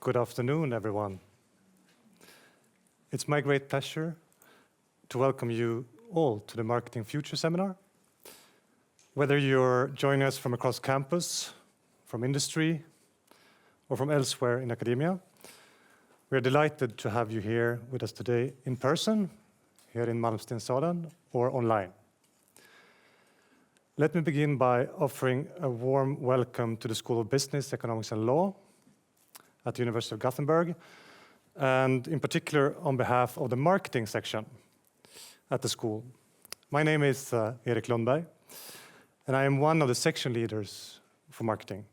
Good afternoon, everyone. It's my great pleasure to welcome you all to the Marketing Future Seminar. Whether you're joining us from across campus, from industry, or from elsewhere in academia, we're delighted to have you here with us today in person, here in Malmstensalen, or online. Let me begin by offering a warm welcome to the School of Business, Economics and Law at the University of Gothenburg, and in particular on behalf of the marketing section at the school. My name is Erik Lundberg, and I am one of the section leaders for marketing.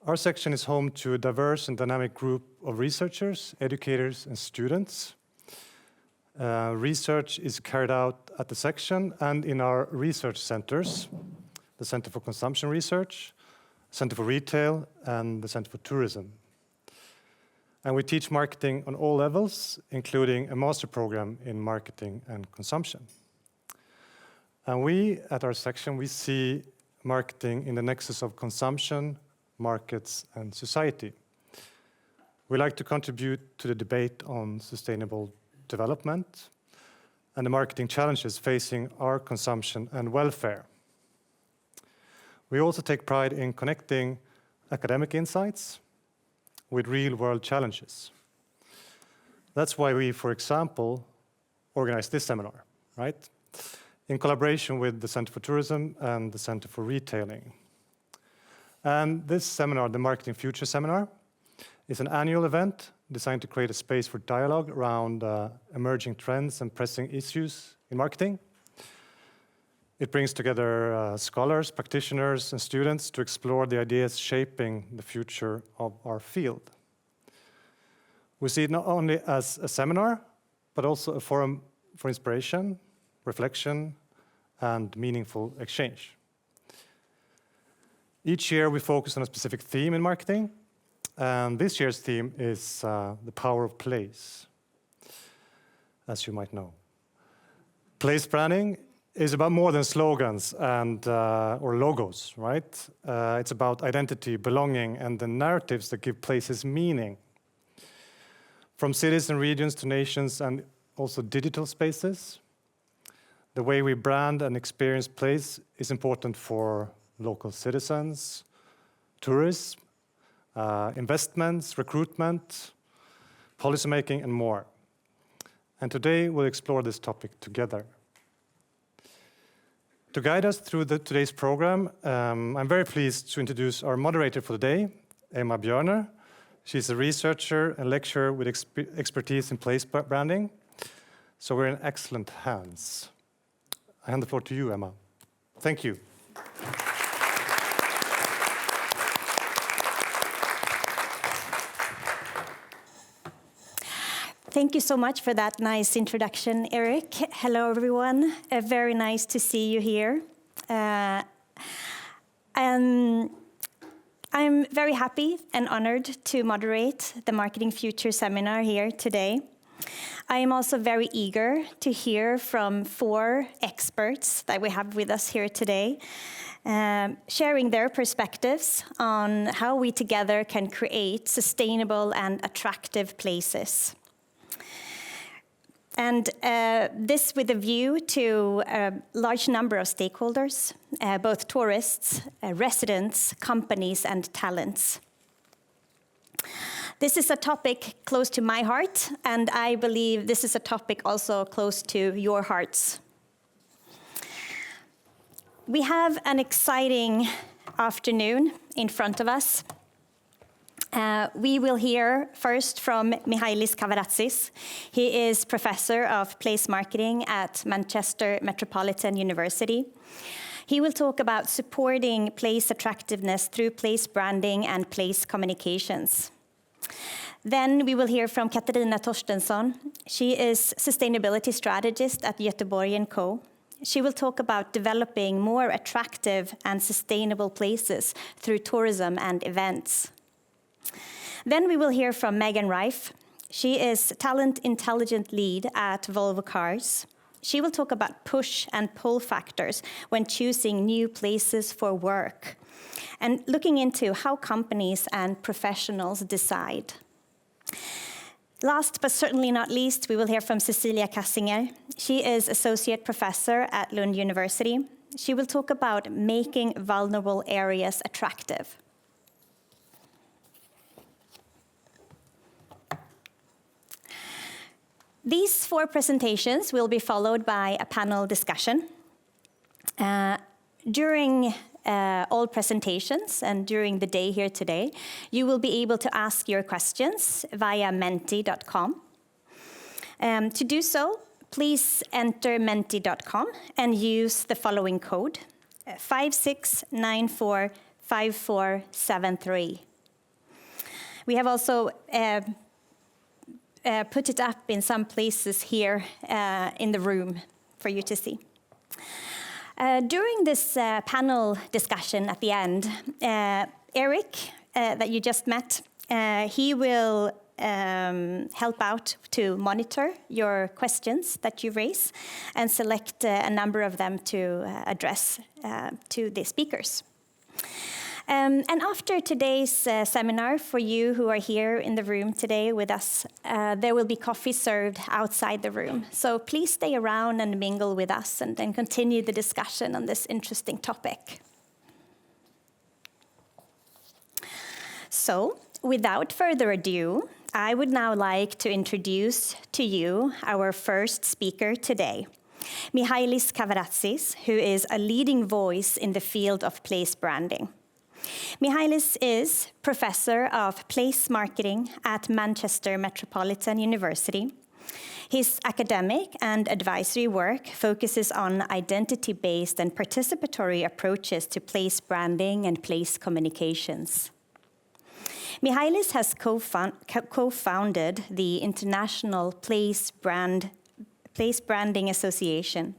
Our section is home to a diverse and dynamic group of researchers, educators, and students. Research is carried out at the section and in our research centers, the Center for Consumption Research, Center for Retail, and the Center for Tourism. And we teach marketing on all levels, including a master program in marketing and consumption. And we, at our section, we see marketing in the nexus of consumption, markets, and society. We like to contribute to the debate on sustainable development and the marketing challenges facing our consumption and welfare. We also take pride in connecting academic insights with real-world challenges. That's why we, for example, organize this seminar, right? In collaboration with the Center for Tourism and the Center for Retailing. And this seminar, the Marketing Future Seminar, is an annual event designed to create a space for dialogue around emerging trends and pressing issues in marketing. It brings together scholars, practitioners, and students to explore the ideas shaping the future of our field. We see it not only as a seminar, but also a forum for inspiration, reflection, and meaningful exchange. Each year we focus on a specific theme in marketing, and this year's theme is the power of place, as you might know. Place branding is about more than slogans and or logos, right? It's about identity, belonging, and the narratives that give places meaning. From cities and regions to nations and also digital spaces, the way we brand and experience place is important for local citizens, tourists, investments, recruitment, policymaking, and more. And today we'll explore this topic together. To guide us through today's program, I'm very pleased to introduce our moderator for the day, Emma Björner. She's a researcher and lecturer with expertise in place branding. So we're in excellent hands. I hand the floor to you, Emma. Thank you. Thank you so much for that nice introduction, Erik. Hello, everyone. Very nice to see you here. I'm very happy and honored to moderate the Marketing Future Seminar here today. I am also very eager to hear from 4 experts that we have with us here today, sharing their perspectives on how we together can create sustainable and attractive places. And this with a view to a large number of stakeholders, both tourists, residents, companies, and talents. This is a topic close to my heart, and I believe this is a topic also close to your hearts. We have an exciting afternoon in front of us. We will hear first from Mihalis Kavaratsis. He is Professor of Place Marketing at Manchester Metropolitan University. He will talk about supporting place attractiveness through place branding and place communications. Then we will hear from Katarina Torstensson. She is Sustainability Strategist at Göteborgs Co. She will talk about developing more attractive and sustainable places through tourism and events. Then we will hear from Megan Rife. She is Talent Intelligent Lead at Volvo Cars. She will talk about push and pull factors when choosing new places for work and looking into how companies and professionals decide. Last but certainly not least, we will hear from Cecilia Kassinger. She is Associate Professor at Lund University. She will talk about making vulnerable areas attractive. These 4 presentations will be followed by a panel discussion. During all presentations and during the day here today, you will be able to ask your questions via menti.com. To do so, please enter menti.com and use the following code, 56945473. We have also put it up in some places here in the room for you to see. During this panel discussion at the end, Eric, that you just met, he will help out to monitor your questions that you raise and select a number of them to address to the speakers. And after today's seminar, for you who are here in the room today with us, there will be coffee served outside the room. So please stay around and mingle with us and then continue the discussion on this interesting topic. So, without further ado, I would now like to introduce to you our first speaker today, Mihalis Kavaratsis, who is a leading voice in the field of place branding. Mihalis is Professor of Place Marketing at Manchester Metropolitan University. His academic and advisory work focuses on identity-based and participatory approaches to place branding and place communications. Mihalis has co-founded the International Place Branding Association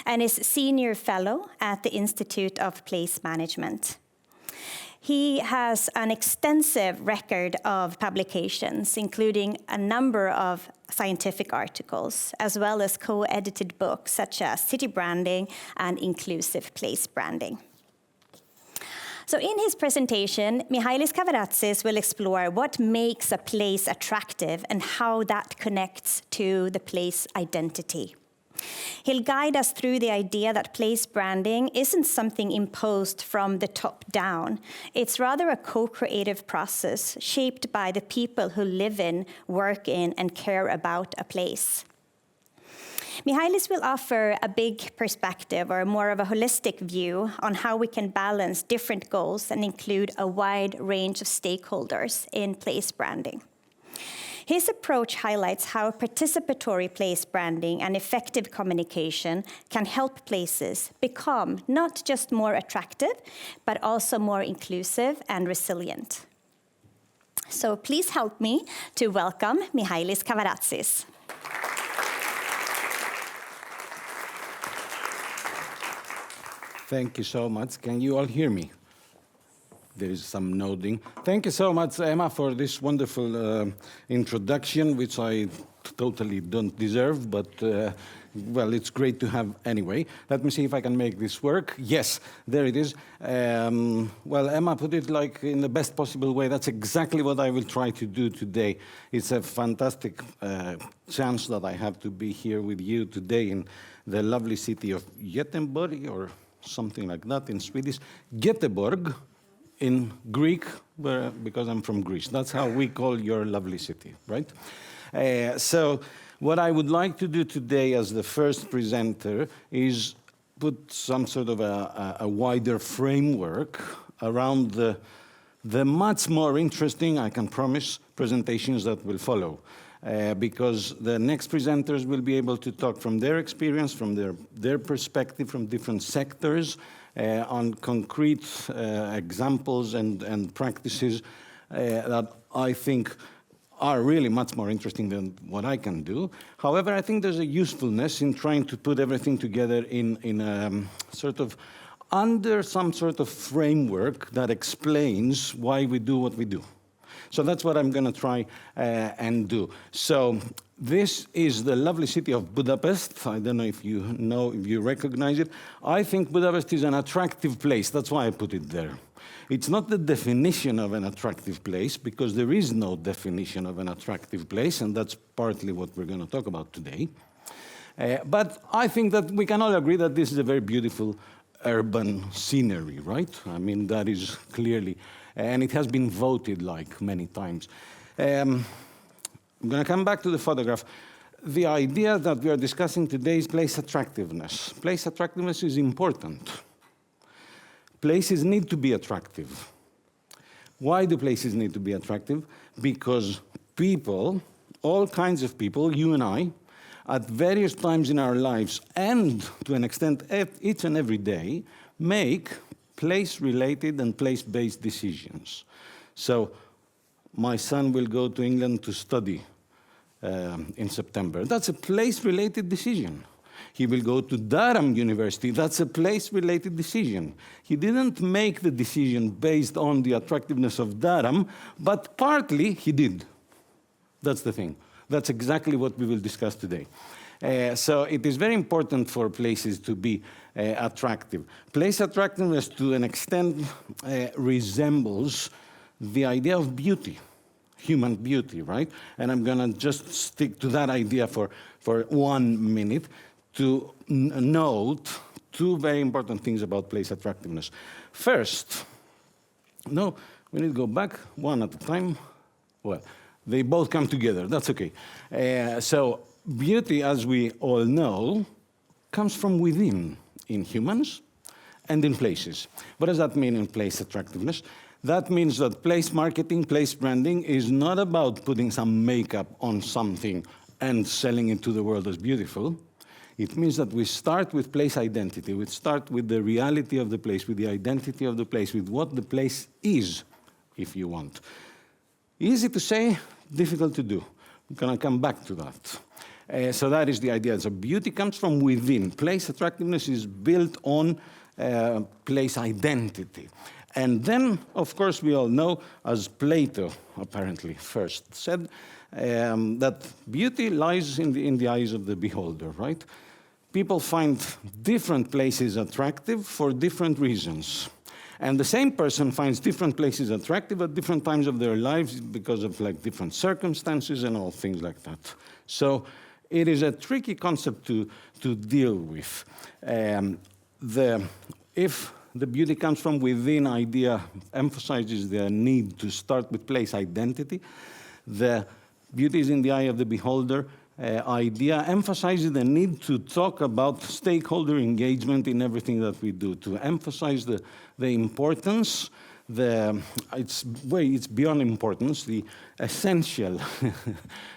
and is Senior Fellow at the Institute of Place Management. He has an extensive record of publications, including a number of scientific articles, as well as co-edited books such as City Branding and Inclusive Place Branding. So in his presentation, Mihalis Kavaratsis will explore what makes a place attractive and how that connects to the place identity. He'll guide us through the idea that place branding isn't something imposed from the top down. It's rather a co-creative process shaped by the people who live in, work in, and care about a place. Mihalis will offer a big perspective, or more of a holistic view, on how we can balance different goals and include a wide range of stakeholders in place branding. His approach highlights how participatory place branding and effective communication can help places become not just more attractive, but also more inclusive and resilient. So please help me to welcome Mihalis Kavaratsis. Thank you so much. Can you all hear me? There is some nodding. Thank you so much, Emma, for this wonderful introduction, which I totally don't deserve, but, well, it's great to have anyway. Let me see if I can make this work. Yes, there it is. Well, Emma put it like in the best possible way. That's exactly what I will try to do today. It's a fantastic chance that I have to be here with you today in the lovely city of Göteborg, or something like that in Swedish. Göteborg. In Greek, because I'm from Greece. That's how we call your lovely city, right? So what I would like to do today as the first presenter is put some sort of a wider framework around the much more interesting, I can promise, presentations that will follow. Because the next presenters will be able to talk from their experience, from their perspective, from different sectors, on concrete examples and practices that I think are really much more interesting than what I can do. However, I think there's a usefulness in trying to put everything together in sort of under some sort of framework that explains why we do what we do. So that's what I'm going to try and do. So this is the lovely city of Budapest. I don't know if you recognize it. I think Budapest is an attractive place. That's why I put it there. It's not the definition of an attractive place, because there is no definition of an attractive place, and that's partly what we're going to talk about today. But I think that we can all agree that this is a very beautiful urban scenery, right? I mean, that is clearly, and it has been voted like many times. I'm going to come back to the photograph. The idea that we are discussing today is place attractiveness. Place attractiveness is important. Places need to be attractive. Why do places need to be attractive? Because people, all kinds of people, you and I, at various times in our lives, and to an extent each and every day, make place-related and place-based decisions. So my son will go to England to study in September. That's a place-related decision. He will go to Durham University. That's a place-related decision. He didn't make the decision based on the attractiveness of Durham, but partly he did. That's the thing. That's exactly what we will discuss today. So it is very important for places to be attractive. Place attractiveness, to an extent, resembles the idea of beauty, human beauty, right? And I'm going to just stick to that idea for 1 minute to note two very important things about place attractiveness. First, no, we need to go back one at a time. Well, they both come together. That's okay. So beauty, as we all know, comes from within in humans and in places. What does that mean in place attractiveness? That means that place marketing, place branding is not about putting some makeup on something and selling it to the world as beautiful. It means that we start with place identity. We start with the reality of the place, with the identity of the place, with what the place is, if you want. Easy to say, difficult to do. I'm going to come back to that. So that is the idea. So beauty comes from within. Place attractiveness is built on place identity. And then, of course, we all know, as Plato apparently first said, that beauty lies in the eyes of the beholder, right? People find different places attractive for different reasons. And the same person finds different places attractive at different times of their lives because of different circumstances and all things like that. So it is a tricky concept to deal with. If the beauty comes from within idea emphasizes the need to start with place identity, the beauty is in the eye of the beholder idea emphasizes the need to talk about stakeholder engagement in everything that we do, to emphasize the importance, it's beyond importance, the essential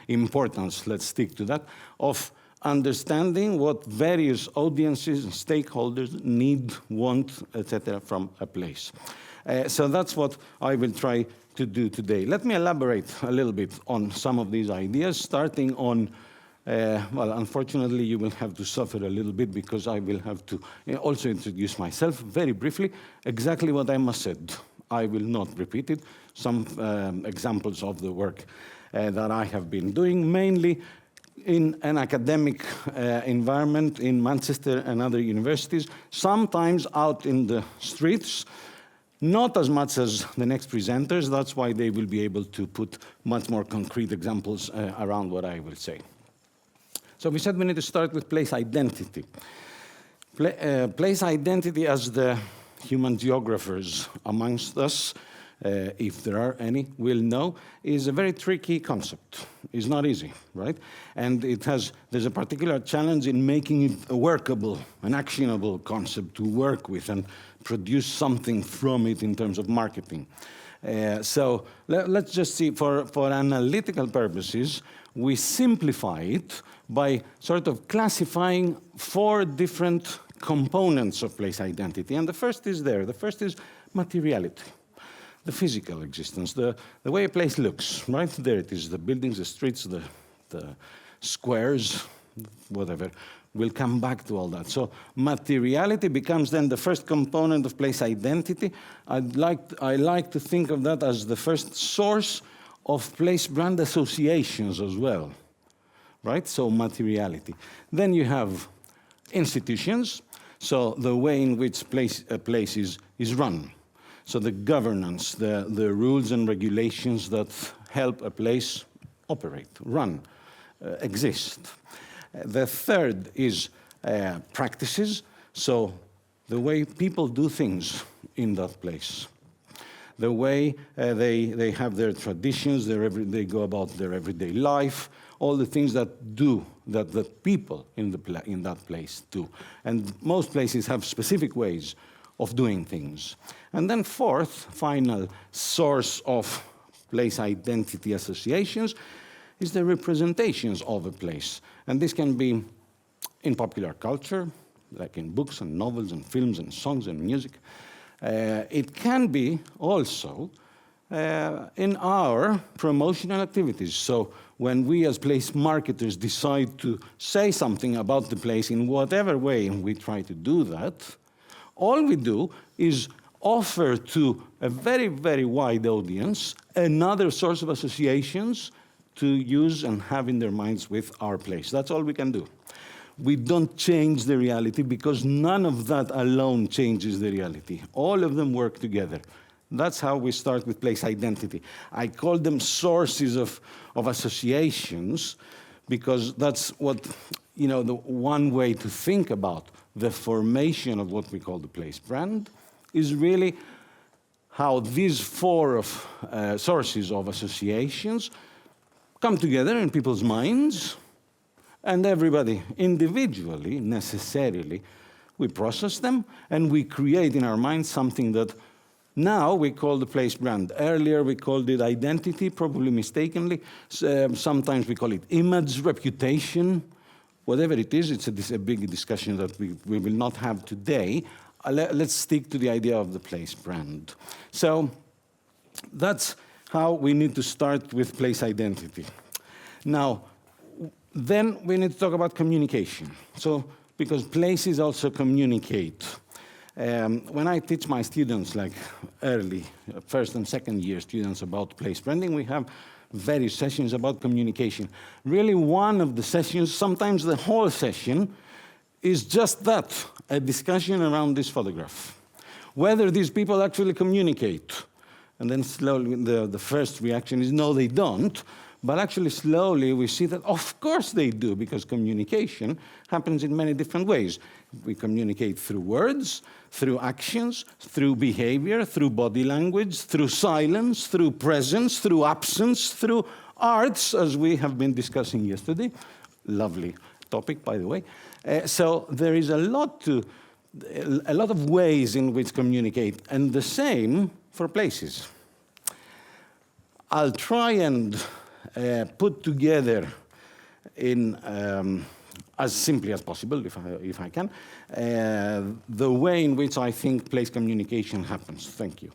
importance, let's stick to that, of understanding what various audiences and stakeholders need, want, etc. from a place. So that's what I will try to do today. Let me elaborate a little bit on some of these ideas, starting on, well, unfortunately, you will have to suffer a little bit because I will have to also introduce myself very briefly, exactly what Emma said. I will not repeat it. Some examples of the work that I have been doing, mainly in an academic environment in Manchester and other universities, sometimes out in the streets, not as much as the next presenters. That's why they will be able to put much more concrete examples around what I will say. So we said we need to start with place identity. Place identity, as the human geographers amongst us, if there are any, will know, is a very tricky concept. It's not easy, right? And there's a particular challenge in making it a workable, an actionable concept to work with and produce something from it in terms of marketing. So let's just see, for analytical purposes, we simplify it by sort of classifying 4 different components of place identity. And the first is there. The first is materiality, the physical existence, the way a place looks, right? There it is, the buildings, the streets, the squares, whatever. We'll come back to all that. So materiality becomes then the first component of place identity. I like to think of that as the first source of place brand associations as well, right? So materiality. Then you have institutions, so the way in which a place is run. So the governance, the rules and regulations that help a place operate, run, exist. The third is practices, so the way people do things in that place. The way they have their traditions, they go about their everyday life, all the things that the people in that place do. And most places have specific ways of doing things. And then fourth, final source of place identity associations is the representations of a place. And this can be in popular culture, like in books and novels and films and songs and music. It can be also in our promotional activities. So when we as place marketers decide to say something about the place in whatever way we try to do that, all we do is offer to a very, very wide audience another source of associations to use and have in their minds with our place. That's all we can do. We don't change the reality because none of that alone changes the reality. All of them work together. That's how we start with place identity. I call them sources of associations because that's what, the one way to think about the formation of what we call the place brand is really how these four sources of associations come together in people's minds. And everybody individually, necessarily, we process them and we create in our minds something that now we call the place brand. Earlier we called it identity, probably mistakenly. Sometimes we call it image, reputation. Whatever it is, it's a big discussion that we will not have today. Let's stick to the idea of the place brand. So that's how we need to start with place identity. Now, then we need to talk about communication. So, because places also communicate. When I teach my students, like early, first and second year students about place branding, we have various sessions about communication. Really one of the sessions, sometimes the whole session, is just that, a discussion around this photograph. Whether these people actually communicate. And then slowly the first reaction is no, they don't. But actually, slowly, we see that, of course they do, because communication happens in many different ways. We communicate through words, through actions, through behavior, through body language, through silence, through presence, through absence, through arts, as we have been discussing yesterday. Lovely topic, by the way. So there is a lot of ways in which communicate, and the same for places. I'll try and put together in as simply as possible, if I can, the way in which I think place communication happens. Thank you.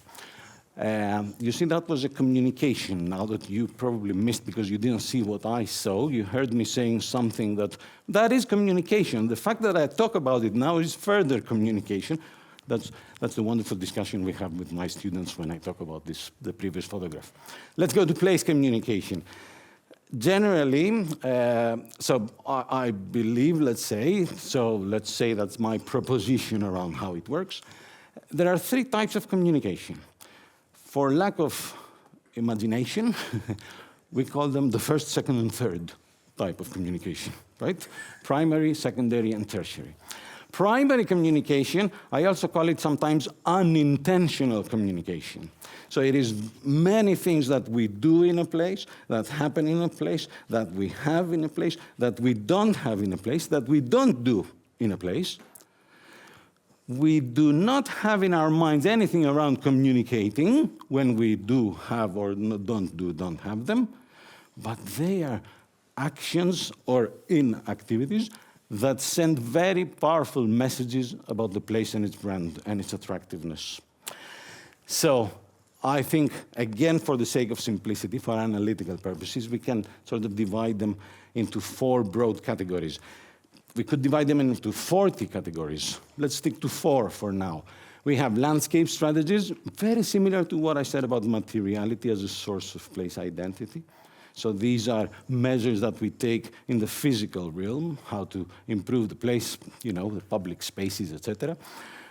You see, that was a communication now that you probably missed because you didn't see what I saw. You heard me saying something that is communication. The fact that I talk about it now is further communication. That's the wonderful discussion we have with my students when I talk about the previous photograph. Let's go to place communication. Generally, so I believe, let's say that's my proposition around how it works. There are three types of communication. For lack of imagination, we call them the first, second, and third type of communication, right? Primary, secondary, and tertiary. Primary communication, I also call it sometimes unintentional communication. So it is many things that we do in a place, that happen in a place, that we have in a place, that we don't have in a place, that we don't do in a place. We do not have in our minds anything around communicating when we do have or don't have them, but they are actions or inactivities that send very powerful messages about the place and its brand and its attractiveness. So I think, again, for the sake of simplicity, for analytical purposes, we can sort of divide them into four broad categories. We could divide them into 40 categories. Let's stick to 4 for now. We have landscape strategies, very similar to what I said about materiality as a source of place identity. So these are measures that we take in the physical realm, how to improve the place, the public spaces, etc.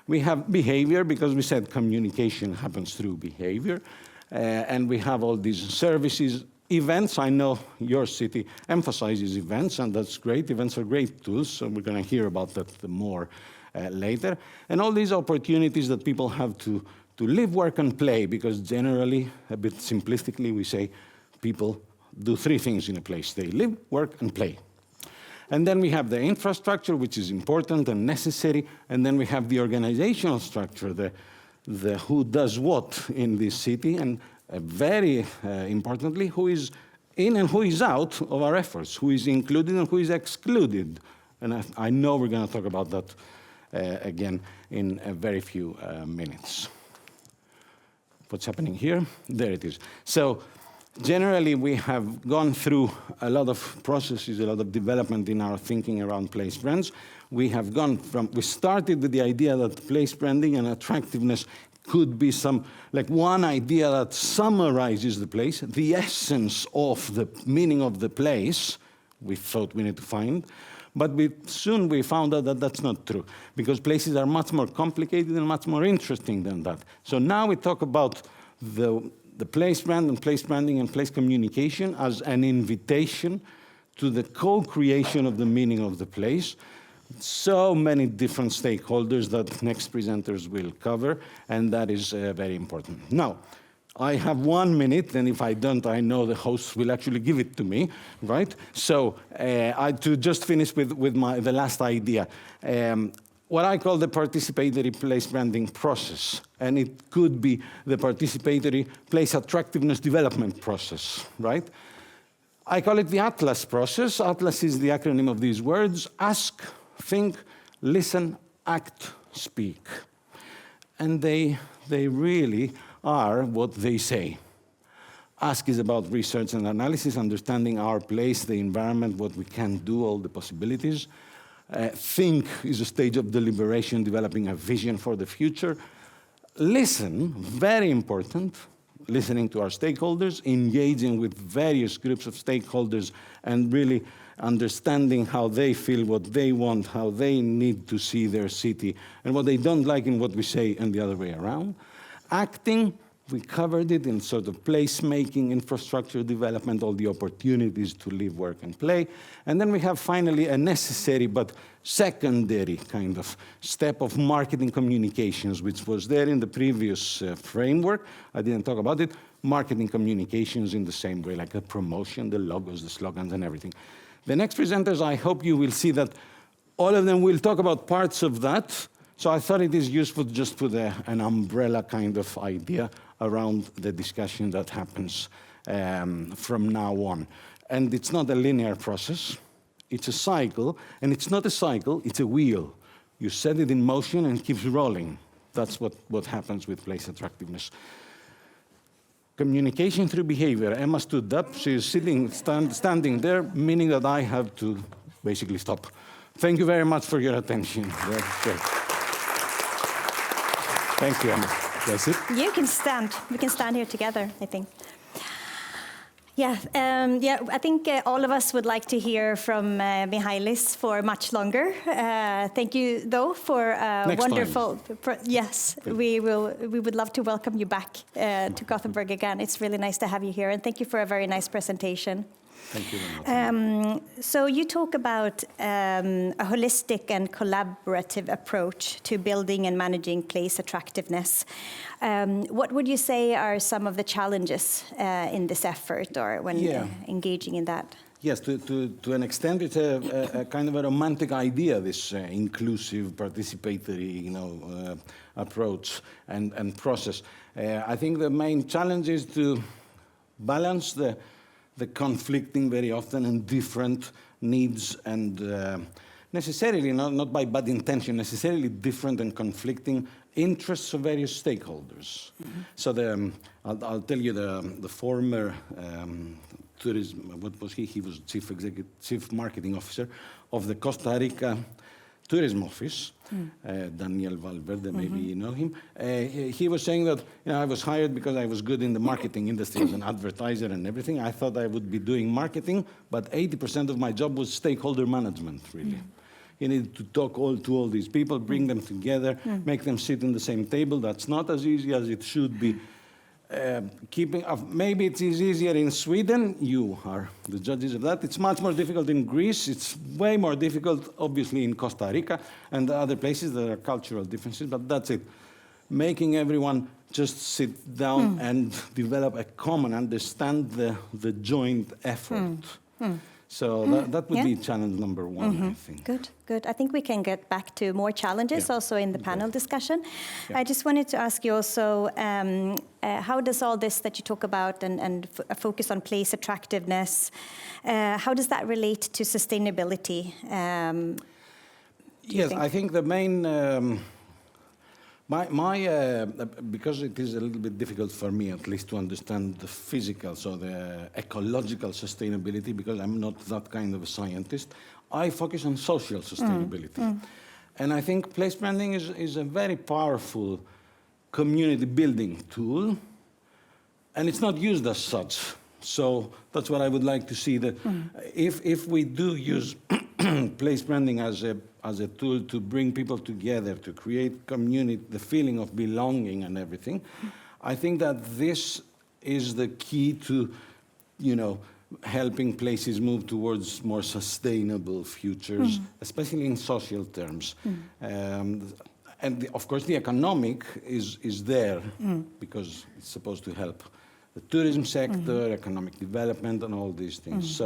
We have behavior, because we said communication happens through behavior. And we have all these services, events. I know your city emphasizes events, and that's great. Events are great tools, so we're going to hear about that more later. And all these opportunities that people have to live, work, and play, because generally, a bit simplistically, we say people do three things in a place. They live, work, and play. And then we have the infrastructure, which is important and necessary, and then we have the organizational structure, the who does what in this city, and very importantly, who is in and who is out of our efforts, who is included and who is excluded. And I know we're going to talk about that again in a very few minutes. What's happening here? There it is. So generally, we have gone through a lot of processes, a lot of development in our thinking around place brands. We started with the idea that place branding and attractiveness could be one idea that summarizes the place, the essence of the meaning of the place we thought we need to find. But soon we found out that that's not true, because places are much more complicated and much more interesting than that. So now we talk about the place brand and place branding and place communication as an invitation to the co-creation of the meaning of the place. So many different stakeholders that next presenters will cover, and that is very important. Now, I have 1 minute, and if I don't, I know the hosts will actually give it to me, right? So to just finish with the last idea. What I call the participatory place branding process, and it could be the participatory place attractiveness development process, right? I call it the ATLAS process. ATLAS is the acronym of these words: ask, think, listen, act, speak. And they really are what they say. Ask is about research and analysis, understanding our place, the environment, what we can do, all the possibilities. Think is a stage of deliberation, developing a vision for the future. Listen, very important, listening to our stakeholders, engaging with various groups of stakeholders, and really understanding how they feel, what they want, how they need to see their city, and what they don't like in what we say, and the other way around. Acting, we covered it in sort of placemaking, infrastructure development, all the opportunities to live, work, and play. And then we have finally a necessary but secondary kind of step of marketing communications, which was there in the previous framework. I didn't talk about it. Marketing communications in the same way, like a promotion, the logos, the slogans, and everything. The next presenters, I hope you will see that all of them will talk about parts of that. So I thought it is useful to just put an umbrella kind of idea around the discussion that happens from now on. And it's not a linear process. It's a cycle. And it's not a cycle, it's a wheel. You set it in motion and it keeps rolling. That's what happens with place attractiveness. Communication through behavior. Emma stood up. She is standing there, meaning that I have to basically stop. Thank you very much for your attention. Thank you, Emma. That's it. You can stand. We can stand here together, I think. Yeah, I think all of us would like to hear from Mihalis for much longer. Thank you, though, for wonderful. Yes, we would love to welcome you back to Gothenburg again. It's really nice to have you here, and thank you for a very nice presentation. Thank you very much. So you talk about a holistic and collaborative approach to building and managing place attractiveness. What would you say are some of the challenges in this effort, or when engaging in that? Yes, to an extent, it's a kind of a romantic idea, this inclusive, participatory, approach and process. I think the main challenge is to balance the conflicting, very often, and different needs, and necessarily, not by bad intention, necessarily different and conflicting interests of various stakeholders. Mm-hmm. So I'll tell you the former tourism, what was he? He was chief marketing officer of the Costa Rica tourism office, Daniel Valverde, maybe you know him. He was saying that I was hired because I was good in the marketing industry as an advertiser and everything. I thought I would be doing marketing, but 80% of my job was stakeholder management, really. You need to talk to all these people, bring them together, make them sit in the same table. That's not as easy as it should be. Maybe it is easier in Sweden. You are the judges of that. It's much more difficult in Greece. It's way more difficult, obviously, in Costa Rica and other places. There are cultural differences, but that's it. Making everyone just sit down and develop a common, understand the joint effort. So that would be challenge number one, I think. Good, good. I think we can get back to more challenges also in the panel discussion. I just wanted to ask you also, how does all this that you talk about and focus on place attractiveness, how does that relate to sustainability? Yes, I think the main... because it is a little bit difficult for me, at least, to understand the physical, so the ecological sustainability, because I'm not that kind of a scientist, I focus on social sustainability. And I think place branding is a very powerful community building tool, and it's not used as such. So that's what I would like to see, that if we do use place branding as a tool to bring people together, to create community, the feeling of belonging and everything, I think that this is the key to, helping places move towards more sustainable futures, especially in social terms. And of course, the economic is there because it's supposed to help the tourism sector, economic development, and all these things.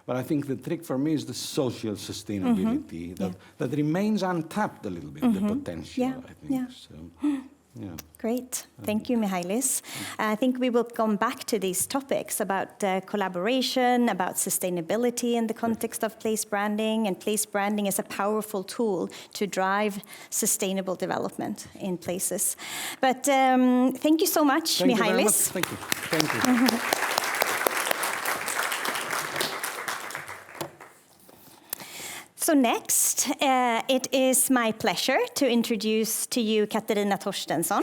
But I think the trick for me is the social sustainability that remains untapped a little bit, the potential, I think. So, Great. Thank you, Mihailis. I think we will come back to these topics about collaboration, about sustainability in the context of place branding, and place branding is a powerful tool to drive sustainable development in places. But thank you so much, Mihailis. Thank you. Thank you. So next, it is my pleasure to introduce to you Katarina Torstensson.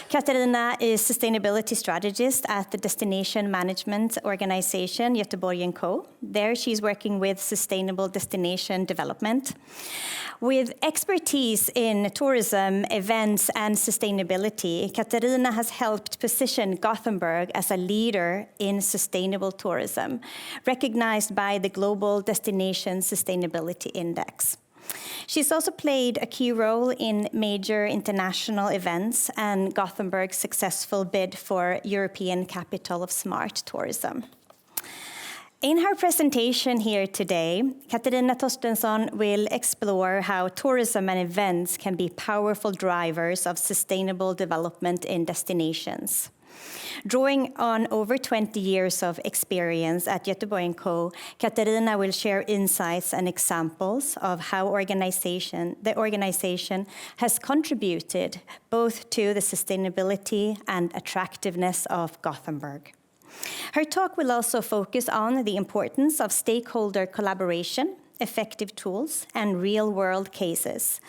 Katarina is sustainability strategist at the destination management organization Göteborgs Co. There she's working with sustainable destination development. With expertise in tourism, events, and sustainability, Katarina has helped position Gothenburg as a leader in sustainable tourism, recognized by the Global Destination Sustainability Index. She's also played a key role in major international events and Gothenburg's successful bid for European Capital of Smart Tourism. In her presentation here today, Katarina Torstensson will explore how tourism and events can be powerful drivers of sustainable development in destinations. Drawing on over 20 years of experience at Göteborgs Co., Katarina will share insights and examples of how the organization has contributed both to the sustainability and attractiveness of Gothenburg. Her talk will also focus on the importance of stakeholder collaboration, effective tools, and real-world cases,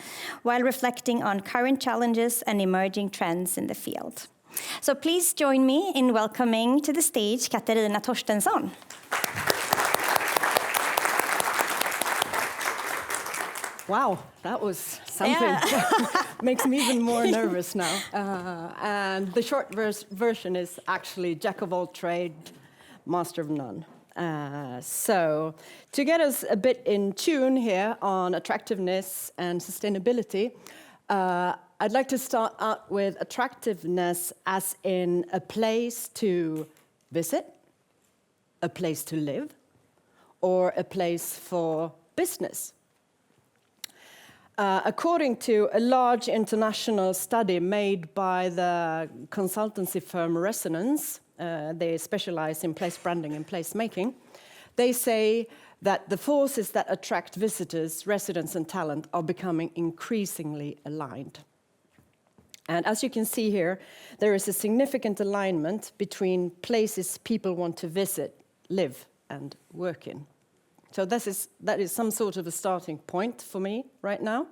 while reflecting on current challenges and emerging trends in the field. So please join me in welcoming to the stage Katarina Torstensson. Wow, that was something. Makes me even more nervous now. And the short version is actually Jack of all trades, master of none. So to get us a bit in tune here on attractiveness and sustainability, I'd like to start out with attractiveness as in a place to visit, a place to live, or a place for business. According to a large international study made by the consultancy firm Resonance, they specialize in place branding and place making, they say that the forces that attract visitors, residents, and talent are becoming increasingly aligned. And as you can see here, there is a significant alignment between places people want to visit, live, and work in. So that is some sort of a starting point for me right now.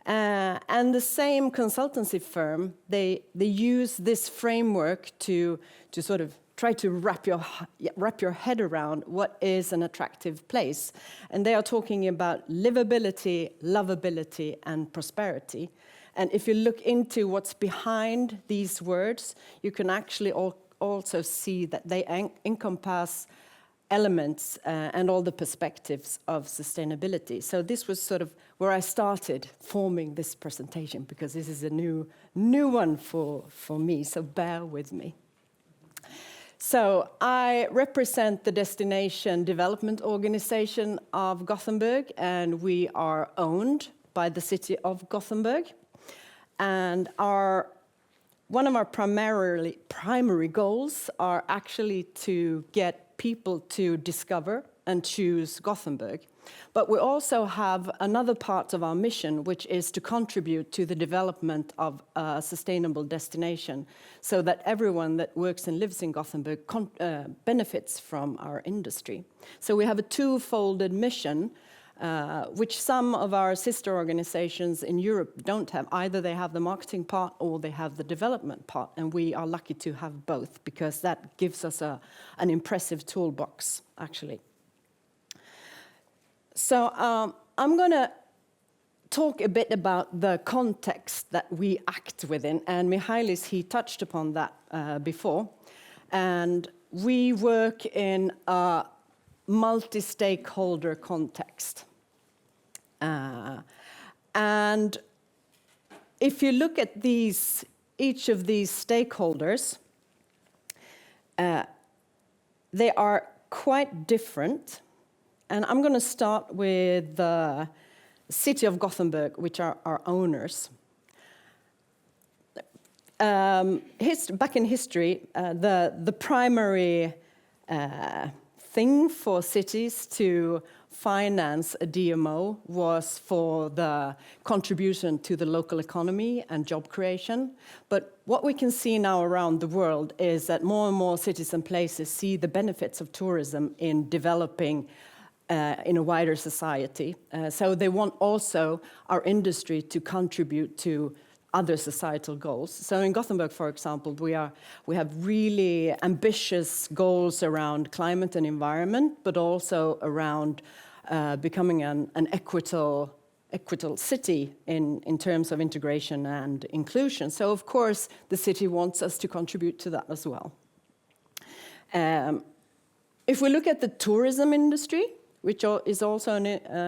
And the same consultancy firm, they use this framework to sort of try to wrap your head around what is an attractive place. And they are talking about livability, lovability, and prosperity. And if you look into what's behind these words, you can actually also see that they encompass elements and all the perspectives of sustainability. So this was sort of where I started forming this presentation, because this is a new one for me, so bear with me. So I represent the Destination Development Organization of Gothenburg, and we are owned by the city of Gothenburg. And one of our primary goals are actually to get people to discover and choose Gothenburg. But we also have another part of our mission, which is to contribute to the development of a sustainable destination, so that everyone that works and lives in Gothenburg benefits from our industry. So we have a two-folded mission, which some of our sister organizations in Europe don't have. Either they have the marketing part or they have the development part, and we are lucky to have both, because that gives us an impressive toolbox, actually. So I'm going to talk a bit about the context that we act within, and Mihalis, he touched upon that before. And we work in a multi-stakeholder context. And if you look at each of these stakeholders, they are quite different. And I'm going to start with the city of Gothenburg, which are our owners. Back in history, the primary thing for cities to finance a DMO was for the contribution to the local economy and job creation. But what we can see now around the world is that more and more cities and places see the benefits of tourism in developing in a wider society. So they want also our industry to contribute to other societal goals. So in Gothenburg, for example, we have really ambitious goals around climate and environment, but also around becoming an equitable city in terms of integration and inclusion. So of course, the city wants us to contribute to that as well. If we look at the tourism industry, which is also an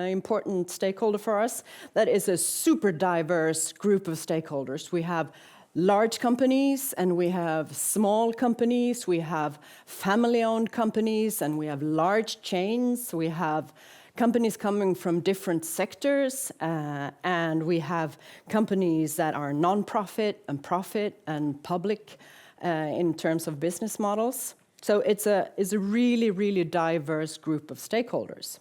important stakeholder for us, that is a super diverse group of stakeholders. We have large companies and we have small companies, we have family-owned companies, and we have large chains. We have companies coming from different sectors, and we have companies that are non-profit and profit and public in terms of business models. So it's a really, really diverse group of stakeholders,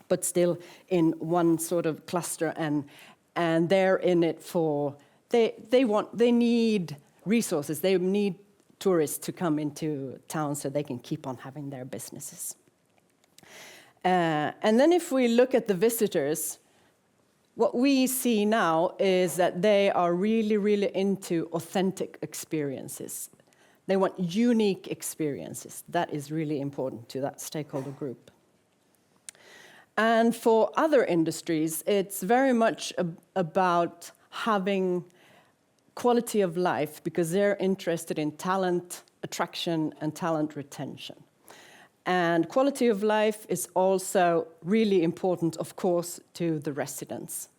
but still in one sort of cluster, and they're in it for they need resources. They need tourists to come into town so they can keep on having their businesses. And then if we look at the visitors, what we see now is that they are really, really into authentic experiences. They want unique experiences. That is really important to that stakeholder group. And for other industries, it's very much about having quality of life, because they're interested in talent attraction and talent retention. And quality of life is also really important, of course, to the residents.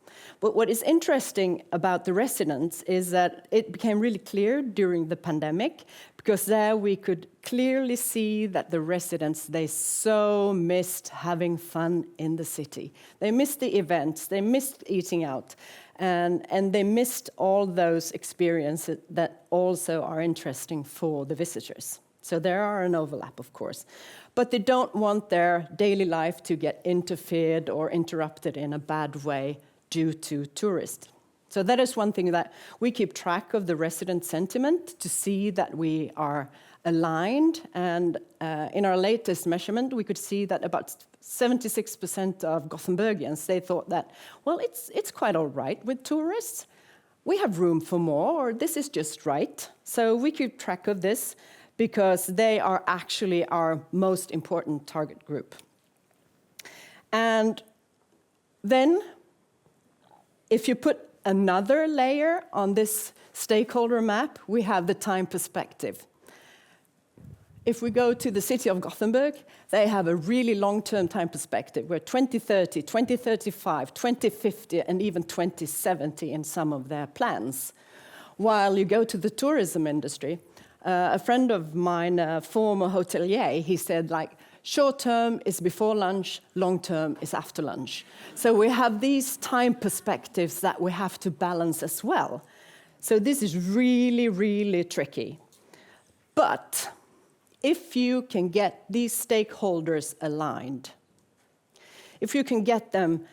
But what is interesting about the residents is that it became really clear during the pandemic, because there we could clearly see that the residents, they so missed having fun in the city. They missed the events, they missed eating out, and they missed all those experiences that also are interesting for the visitors. So there are an overlap, of course. But they don't want their daily life to get interfered or interrupted in a bad way due to tourists. So that is one thing that we keep track of, the resident sentiment, to see that we are aligned. And in our latest measurement, we could see that about 76% of Gothenburgians, they thought that, well, it's quite all right with tourists. We have room for more, or this is just right. So we keep track of this because they are actually our most important target group. And then, if you put another layer on this stakeholder map, we have the time perspective. If we go to the city of Gothenburg, they have a really long-term time perspective, where 2030, 2035, 2050, and even 2070 in some of their plans. While you go to the tourism industry, a friend of mine, a former hotelier, he said, like, short term is before lunch, long term is after lunch. So we have these time perspectives that we have to balance as well. So this is really, really tricky. But if you can get these stakeholders aligned, if you can get them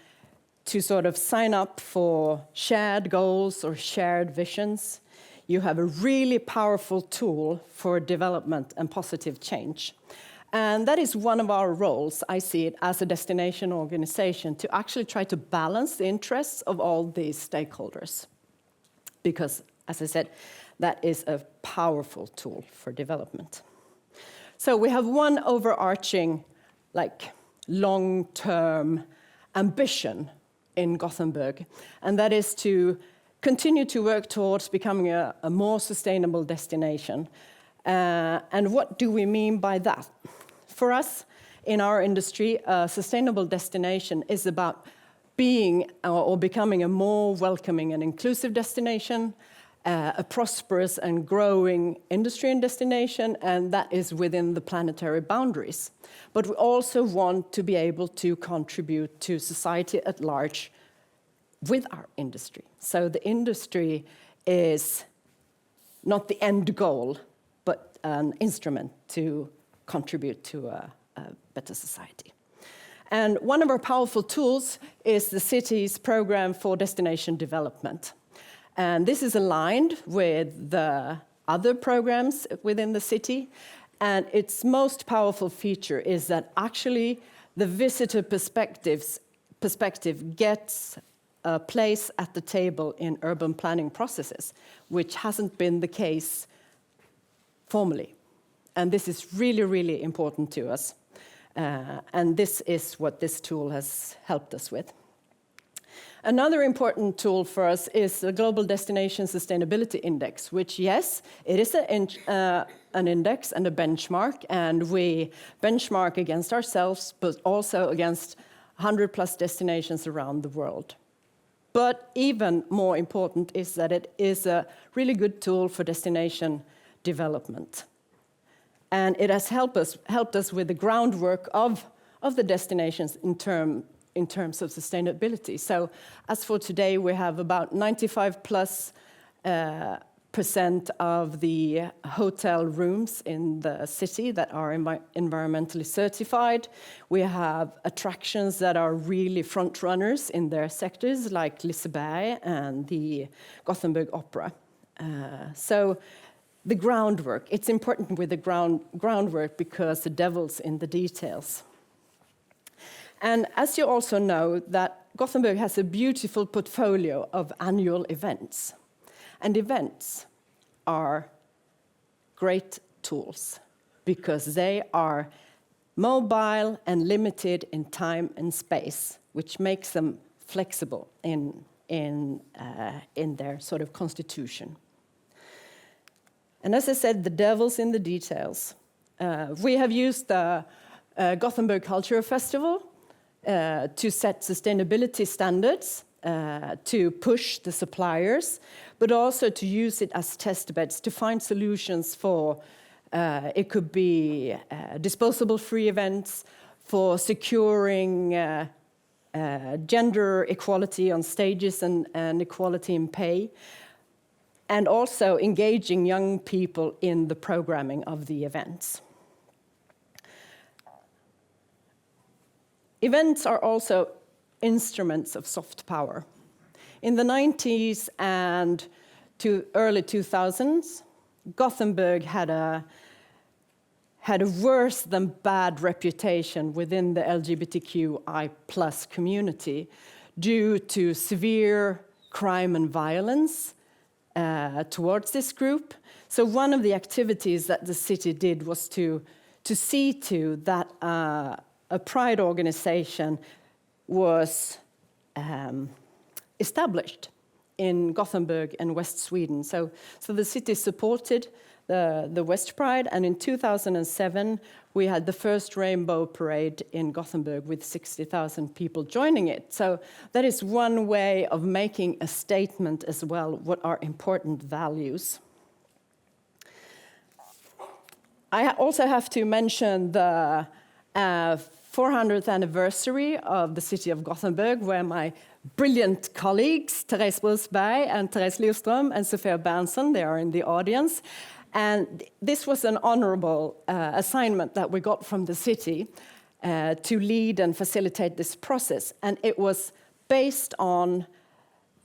to sort of sign up for shared goals or shared visions, you have a really powerful tool for development and positive change. And that is one of our roles. I see it as a destination organization to actually try to balance the interests of all these stakeholders. Because, as I said, that is a powerful tool for development. So we have one overarching, like, long-term ambition in Gothenburg, and that is to continue to work towards becoming a more sustainable destination. And what do we mean by that? For us, in our industry, a sustainable destination is about being or becoming a more welcoming and inclusive destination, a prosperous and growing industry and destination, and that is within the planetary boundaries. But we also want to be able to contribute to society at large with our industry. So the industry is not the end goal, but an instrument to contribute to a better society. And one of our powerful tools is the city's program for destination development. And this is aligned with the other programs within the city. And its most powerful feature is that actually the visitor perspective gets a place at the table in urban planning processes, which hasn't been the case formally. And this is really, really important to us. And this is what this tool has helped us with. Another important tool for us is the Global Destination Sustainability Index, which, yes, it is an index and a benchmark, and we benchmark against ourselves, but also against 100+ destinations around the world. But even more important is that it is a really good tool for destination development. And it has helped us with the groundwork of the destinations in terms of sustainability. So as for today, we have about 95+% of the hotel rooms in the city that are environmentally certified. We have attractions that are really front runners in their sectors, like Liseberg and the Gothenburg Opera. So the groundwork, it's important with the groundwork because the devil's in the details. And as you also know, that Gothenburg has a beautiful portfolio of annual events. And events are great tools because they are mobile and limited in time and space, which makes them flexible in their sort of constitution. And as I said, the devil's in the details. We have used the Gothenburg Cultural Festival to set sustainability standards, to push the suppliers, but also to use it as test beds to find solutions for, it could be disposable-free events, for securing gender equality on stages and equality in pay, and also engaging young people in the programming of the events. Events are also instruments of soft power. In the 90s and to early 2000s, Gothenburg had had a worse than bad reputation within the LGBTQI+ community due to severe crime and violence towards this group. So one of the activities that the city did was to see to that a pride organization was established in Gothenburg and West Sweden. So the city supported the West Pride, and in 2007 we had the first rainbow parade in Gothenburg with 60,000 people joining it. So that is one way of making a statement as well, what are important values. I also have to mention the 400th anniversary of the city of Gothenburg, where my brilliant colleagues, Therese Brusberg and Therese Lyrström and Sofia Bernson, they are in the audience. And this was an honorable assignment that we got from the city to lead and facilitate this process. And it was based on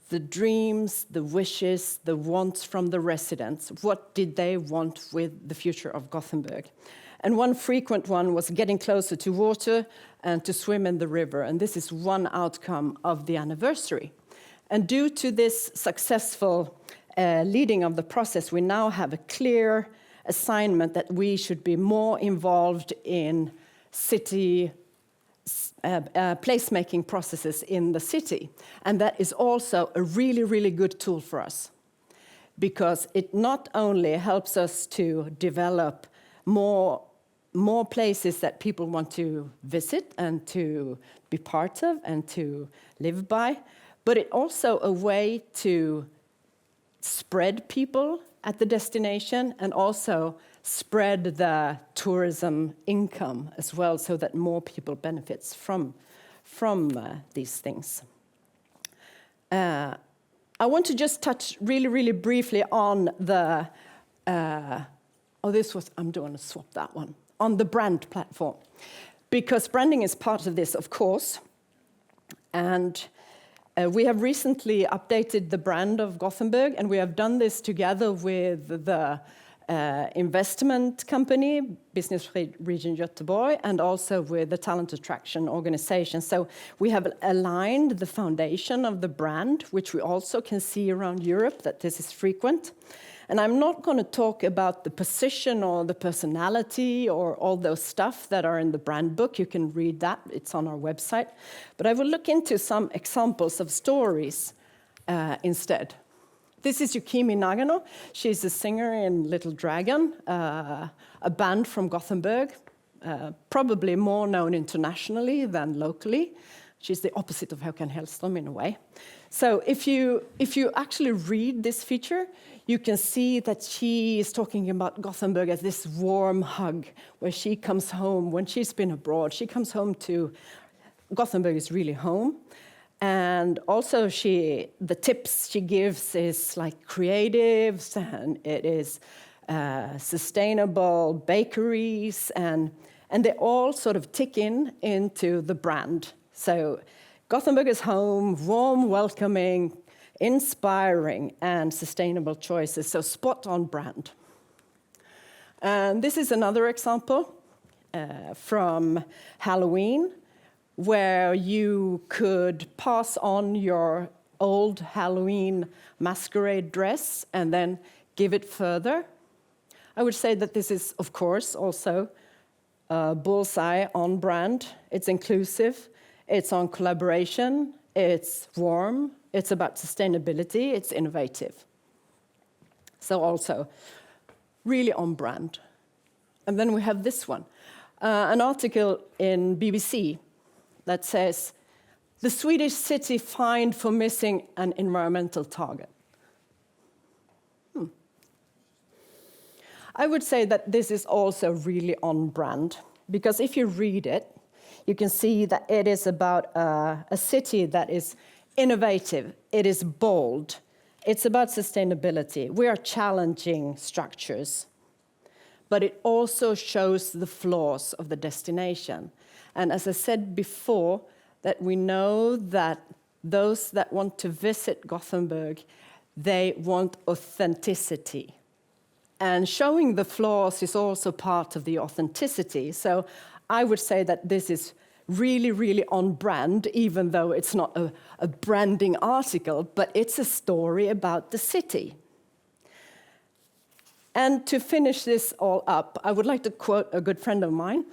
the dreams, the wishes, the wants from the residents. What did they want with the future of Gothenburg? And one frequent one was getting closer to water and to swim in the river. And this is one outcome of the anniversary. And due to this successful leading of the process, we now have a clear assignment that we should be more involved in city placemaking processes in the city. And that is also a really, really good tool for us, because it not only helps us to develop more places that people want to visit and to be part of and to live by, but it's also a way to spread people at the destination and also spread the tourism income as well, so that more people benefits from these things. I want to just touch really, really briefly on the, I'm going to swap that one, on the brand platform, because branding is part of this, of course, and we have recently updated the brand of Gothenburg, and we have done this together with the investment company, Business Region Göteborgs, and also with the talent attraction organization. So we have aligned the foundation of the brand, which we also can see around Europe, that this is frequent. And I'm not going to talk about the position or the personality or all those stuff that are in the brand book. You can read that. It's on our website. But I will look into some examples of stories instead. This is Yukimi Nagano. She's a singer in Little Dragon, a band from Gothenburg, probably more known internationally than locally. She's the opposite of Håkan Hellström in a way. So if you actually read this feature, you can see that she is talking about Gothenburg as this warm hug, where she comes home when she's been abroad. She comes home to Gothenburg is really home. And also the tips she gives is like creatives, and it is sustainable bakeries, and they all sort of tick into the brand. So Gothenburg is home, warm, welcoming, inspiring, and sustainable choices. So spot on brand. And this is another example from Halloween, where you could pass on your old Halloween masquerade dress and then give it further. I would say that this is, of course, also a bullseye on brand. It's inclusive, it's on collaboration, it's warm, it's about sustainability, it's innovative. So also really on brand. And then we have this one, an article in BBC that says, the Swedish city fined for missing an environmental target. I would say that this is also really on brand, because if you read it, you can see that it is about a city that is innovative, it is bold, it's about sustainability. We are challenging structures, but it also shows the flaws of the destination. And as I said before, that we know that those that want to visit Gothenburg, they want authenticity. And showing the flaws is also part of the authenticity. So I would say that this is really, really on brand, even though it's not a branding article, but it's a story about the city. And to finish this all up, I would like to quote a good friend of mine.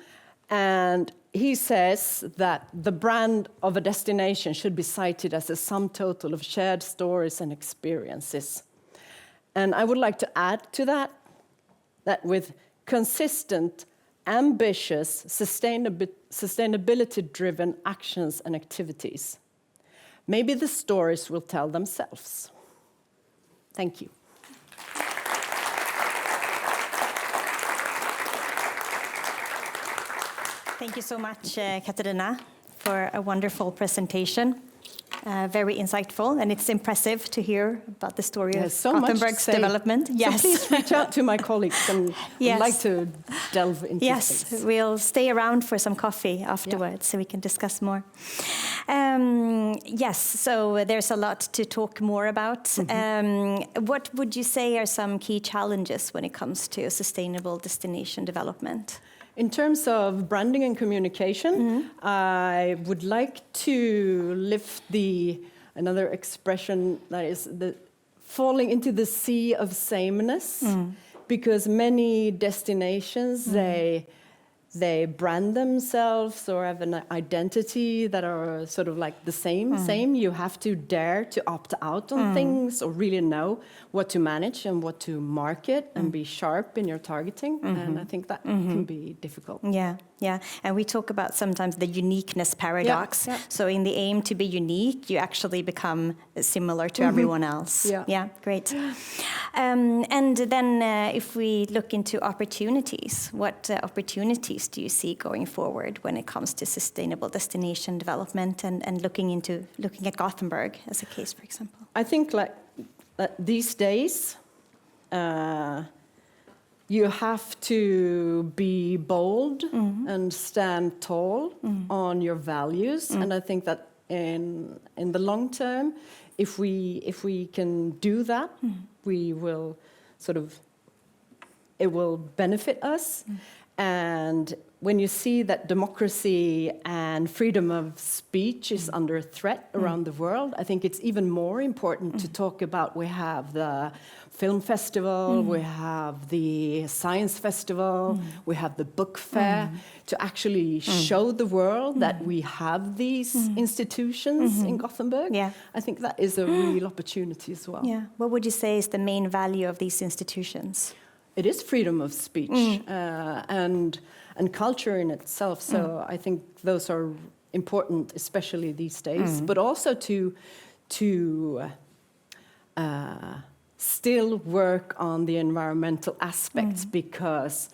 And he says that the brand of a destination should be cited as a sum total of shared stories and experiences. And I would like to add to that, that with consistent, ambitious, sustainability-driven actions and activities, maybe the stories will tell themselves. Thank you. Thank you so much, Katarina, for a wonderful presentation. Very insightful, and it's impressive to hear about the story of Gothenburg's development. Yes. So please reach out to my colleagues and yes. like to delve into things. Yes, we'll stay around for some coffee afterwards so we can discuss more. Yes, so there's a lot to talk more about. What would you say are some key challenges when it comes to sustainable destination development? In terms of branding and communication, I would like to lift another expression that is the falling into the sea of sameness, because many destinations, they brand themselves or have an identity that are sort of like the same. You have to dare to opt out on things or really know what to manage and what to market and be sharp in your targeting. And I think that can be difficult. Yeah. And we talk about sometimes the uniqueness paradox. Yeah. So in the aim to be unique, you actually become similar to everyone else. Yeah, great. And then if we look into opportunities, what opportunities do you see going forward when it comes to sustainable destination development and looking at Gothenburg as a case, for example? I think these days, you have to be bold and stand tall on your values. And I think that in the long term, if we can do that, we will it will benefit us. And when you see that democracy and freedom of speech is under threat around the world, I think it's even more important to talk about. We have the film festival, we have the science festival, we have the book fair, to actually show the world that we have these institutions in Gothenburg. Yeah. I think that is a real opportunity as well. Yeah. What would you say is the main value of these institutions? It is freedom of speech and culture in itself. So I think those are important, especially these days. But also to still work on the environmental aspects, because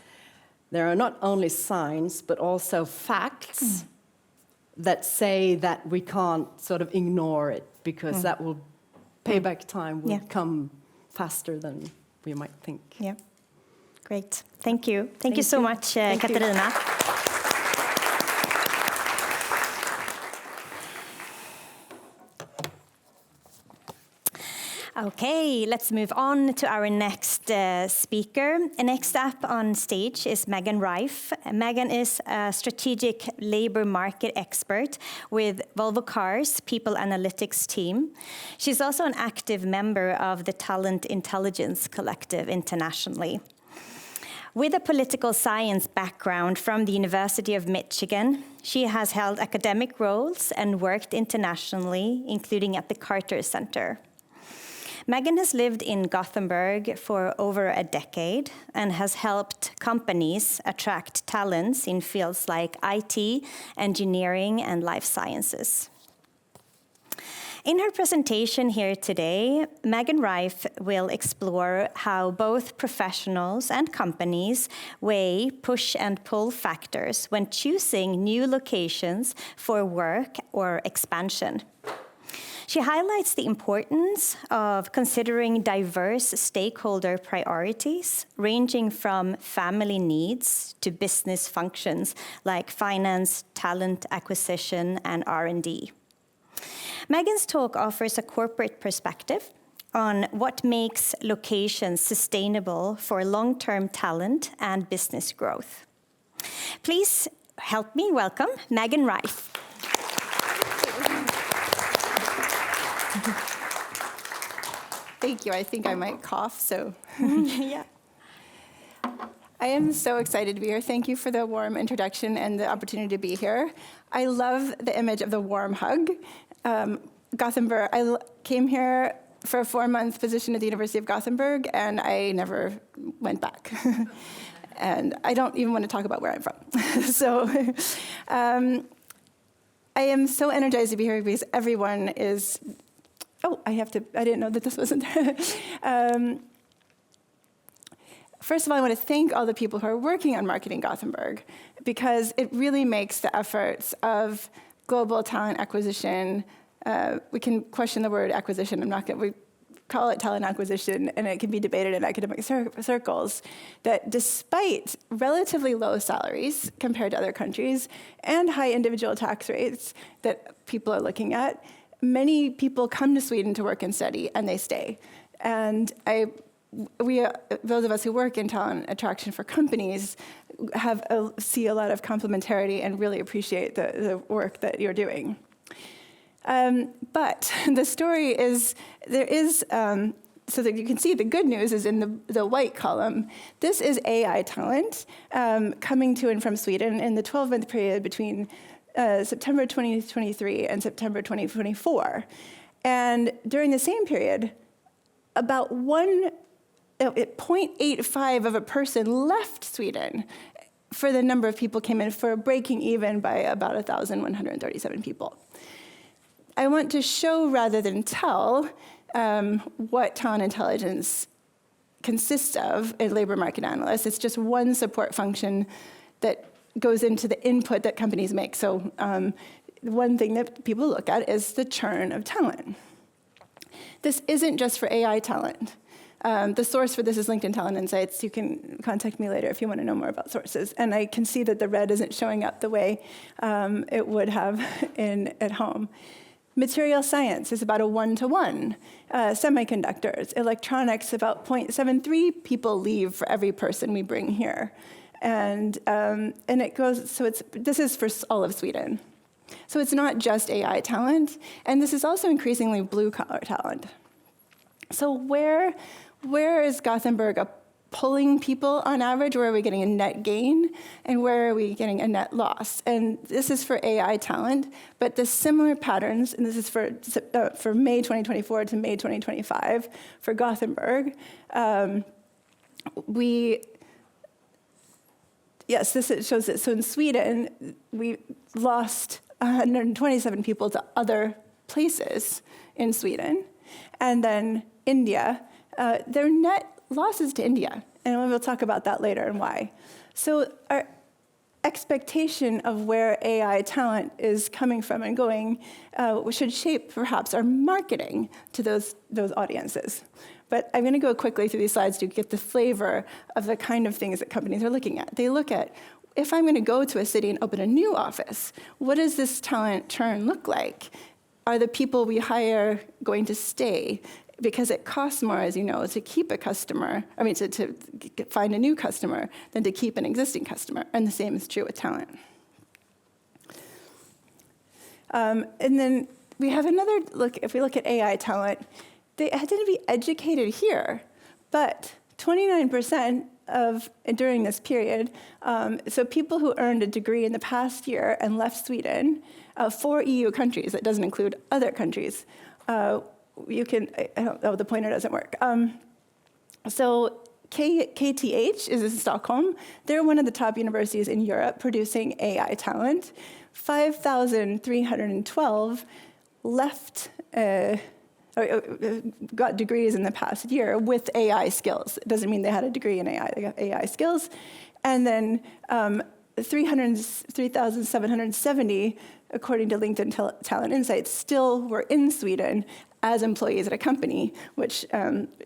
there are not only signs but also facts that say that we can't sort of ignore it, because that will payback time will come faster than we might think. Yeah. Great. Thank you. Thank you so much, Katarina. Okay, let's move on to our next speaker. Next up on stage is Megan Rife. Megan is a strategic labor market expert with Volvo Cars People Analytics team. She's also an active member of the Talent Intelligence Collective internationally. With a political science background from the University of Michigan, she has held academic roles and worked internationally, including at the Carter Center. Megan has lived in Gothenburg for over a decade and has helped companies attract talents in fields like IT, engineering, and life sciences. In her presentation here today, Megan Rife will explore how both professionals and companies weigh push and pull factors when choosing new locations for work or expansion. She highlights the importance of considering diverse stakeholder priorities, ranging from family needs to business functions like finance, talent acquisition, and R&D. Megan's talk offers a corporate perspective, on what makes locations sustainable for long-term talent and business growth. Please help me welcome Megan Rife. Thank you. I think I might cough, so. Yeah. I am so excited to be here. Thank you for the warm introduction and the opportunity to be here. I love the image of the warm hug. Gothenburg, I came here for a 4-month position at the University of Gothenburg, and I never went back. And I don't even want to talk about where I'm from. So I am so energized to be here because everyone is, I didn't know that this wasn't there. First of all, I want to thank all the people who are working on Marketing Gothenburg, because it really makes the efforts of global talent acquisition. We can question the word acquisition. We call it talent acquisition, and it can be debated in academic circles, that despite relatively low salaries compared to other countries and high individual tax rates that people are looking at, many people come to Sweden to work and study, and they stay. And those of us who work in talent attraction for companies see a lot of complementarity and really appreciate the work that you're doing. But the story is, so that you can see the good news is in the white column. This is AI talent coming to and from Sweden in the 12-month period between September 2023 and September 2024. And during the same period, about 0.85 of a person left Sweden for the number of people came in, for breaking even by about 1,137 people. I want to show rather than tell what talent intelligence consists of in labor market analysts. It's just one support function that goes into the input that companies make. So one thing that people look at is the churn of talent. This isn't just for AI talent. The source for this is LinkedIn Talent Insights. You can contact me later if you want to know more about sources. And I can see that the red isn't showing up the way it would have at home. Material science is about a 1-to-1. Semiconductors, electronics, about 0.73 people leave for every person we bring here. And it goes, so this is for all of Sweden. So it's not just AI talent, and this is also increasingly blue-collar talent. So where is Gothenburg pulling people on average? Where are we getting a net gain? And where are we getting a net loss? And this is for AI talent, but the similar patterns, and this is for May 2024 to May 2025 for Gothenburg, this shows it. So in Sweden, we lost 127 people to other places in Sweden. And then India, their net losses to India. And we'll talk about that later and why. So our expectation of where AI talent is coming from and going should shape perhaps our marketing to those audiences. But I'm going to go quickly through these slides to get the flavor of the kind of things that companies are looking at. They look at, if I'm going to go to a city and open a new office, what does this talent churn look like? Are the people we hire going to stay? Because it costs more, as you know, to keep a customer, to find a new customer than to keep an existing customer. And the same is true with talent. And then we have another look, if we look at AI talent, they had to be educated here, but 29% during this period, so people who earned a degree in the past year and left Sweden, 4 EU countries, that doesn't include other countries, the pointer doesn't work. So KTH is in Stockholm. They're one of the top universities in Europe producing AI talent. 5,312 left, got degrees in the past year with AI skills. It doesn't mean they had a degree in AI, they got AI skills. And then 3,770, according to LinkedIn Talent Insights, still were in Sweden as employees at a company, which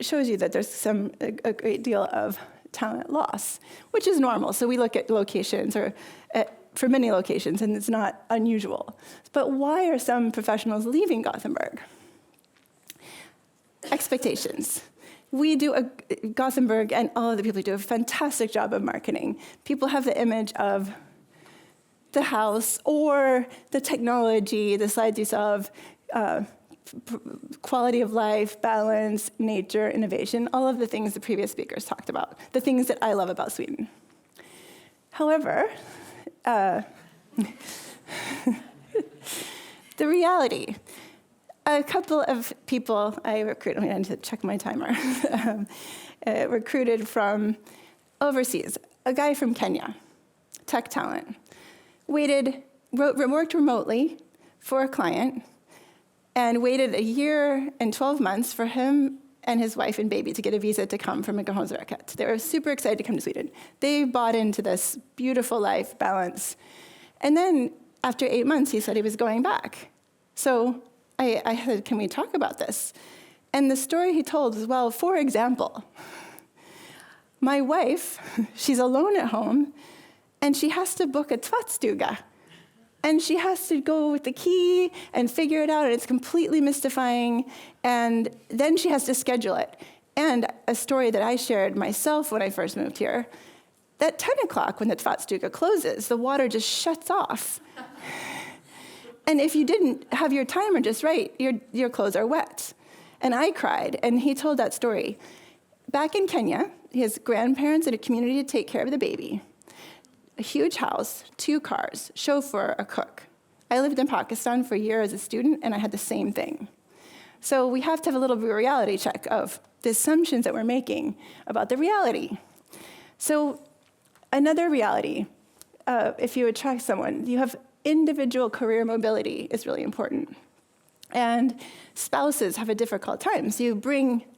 shows you that there's a great deal of talent loss, which is normal. So we look at locations for many locations, and it's not unusual. But why are some professionals leaving Gothenburg? expectations. Gothenburg and all of the people do a fantastic job of marketing. People have the image of the house or the technology, the slides you saw of quality of life, balance, nature, innovation, all of the things the previous speakers talked about, the things that I love about Sweden. However, the reality, a couple of people I recruited, I need to check my timer, recruited from overseas, a guy from Kenya, tech talent, worked remotely for a client, and waited a year and 12 months for him and his wife and baby to get a visa to come from Handelshögskolan. They were super excited to come to Sweden. They bought into this beautiful life balance. And then after 8 months, he said he was going back. So I said, can we talk about this? And the story he told was, well, for example, my wife, she's alone at home, and she has to book a tvättstuga. And she has to go with the key and figure it out, and it's completely mystifying. And then she has to schedule it. And a story that I shared myself when I first moved here, at 10 o'clock when the tvättstuga closes, the water just shuts off. And if you didn't have your timer just right, your clothes are wet. And I cried, and he told that story. Back in Kenya, his grandparents and a community to take care of the baby. A huge house, 2 cars, chauffeur, a cook. I lived in Pakistan for a year as a student, and I had the same thing. So we have to have a little reality check of the assumptions that we're making about the reality. So another reality, if you attract someone, you have individual career mobility is really important. And spouses have a difficult time. So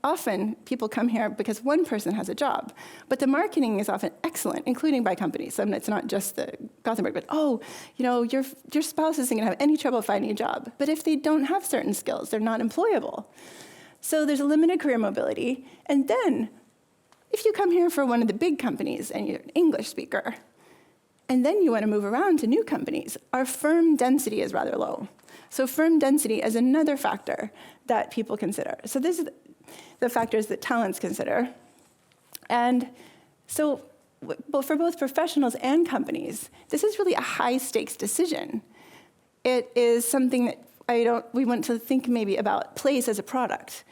often people come here because one person has a job, but the marketing is often excellent, including by companies. So it's not just the Gothenburg, but your spouse isn't gonna have any trouble finding a job. But if they don't have certain skills, they're not employable. So there's a limited career mobility. And then if you come here for one of the big companies and you're an English speaker, and then you want to move around to new companies, our firm density is rather low. So firm density is another factor that people consider. So this is the factors that talents consider. And so for both professionals and companies, this is really a high-stakes decision. It is something that we want to think maybe about place as a product.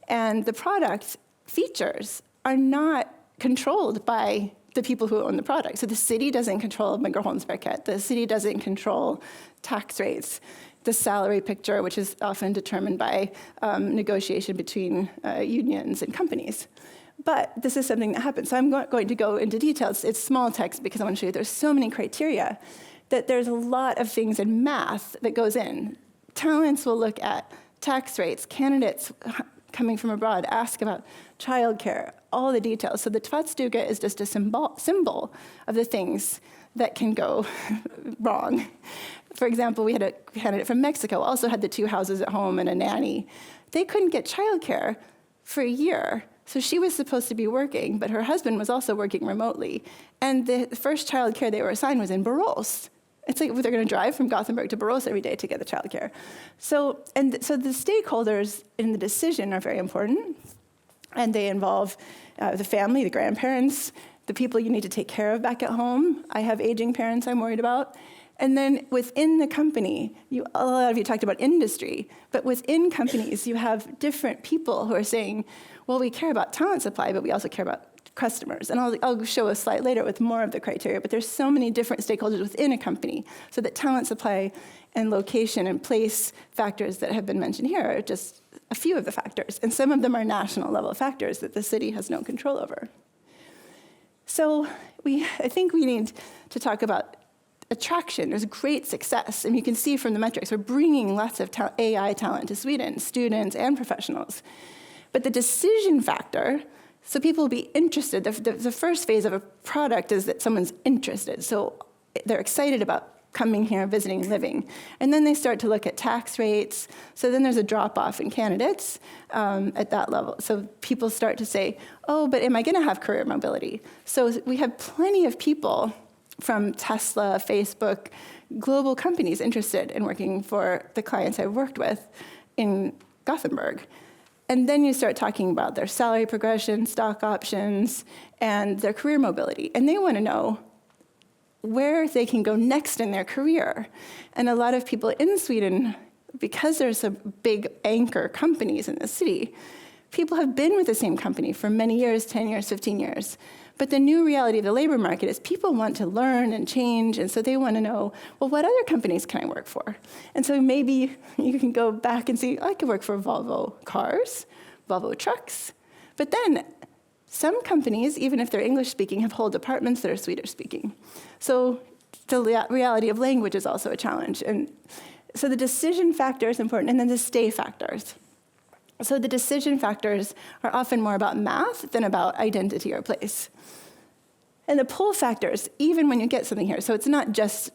And the product features are not controlled by the people who own the product. So the city doesn't control Migrationsverket. The city doesn't control tax rates. The salary picture, which is often determined by negotiation between unions and companies. But this is something that happens. So I'm not going to go into details. It's small text because I want to show you there's so many criteria that there's a lot of things in math that goes in. Talents will look at tax rates, candidates coming from abroad ask about childcare, all the details. So the tvättstuga is just a symbol of the things that can go wrong. For example, we had a candidate from Mexico, also had the 2 houses at home and a nanny. They couldn't get childcare for a year. So she was supposed to be working, but her husband was also working remotely. And the first childcare they were assigned was in Borås. It's like they're going to drive from Gothenburg to Borås every day to get the childcare. So the stakeholders in the decision are very important, and they involve the family, the grandparents, the people you need to take care of back at home. I have aging parents I'm worried about. And then within the company, a lot of you talked about industry, but within companies, you have different people who are saying, well, we care about talent supply, but we also care about customers. And I'll show a slide later with more of the criteria, but there's so many different stakeholders within a company, so that talent supply and location and place factors that have been mentioned here are just a few of the factors. And some of them are national level factors that the city has no control over. So I think we need to talk about attraction. There's great success, and you can see from the metrics, we're bringing lots of AI talent to Sweden, students and professionals. But the decision factor, so people will be interested. The first phase of a product is that someone's interested, so they're excited about coming here, visiting, living. And then they start to look at tax rates, so then there's a drop-off in candidates at that level. So people start to say, oh, but am I gonna have career mobility? So we have plenty of people from Tesla, Facebook, global companies interested in working for the clients I've worked with in Gothenburg. And then you start talking about their salary progression, stock options, and their career mobility. And they want to know where they can go next in their career. And a lot of people in Sweden, because there's some big anchor companies in the city, people have been with the same company for many years, 10 years, 15 years. But the new reality of the labor market is people want to learn and change, and so they want to know, well, what other companies can I work for? And so maybe you can go back and see, I could work for Volvo Cars, Volvo Trucks. But then some companies, even if they're English-speaking, have whole departments that are Swedish-speaking. So the reality of language is also a challenge. And so the decision factor is important, and then the stay factors. So the decision factors are often more about math than about identity or place. And the pull factors, even when you get something here, so it's not just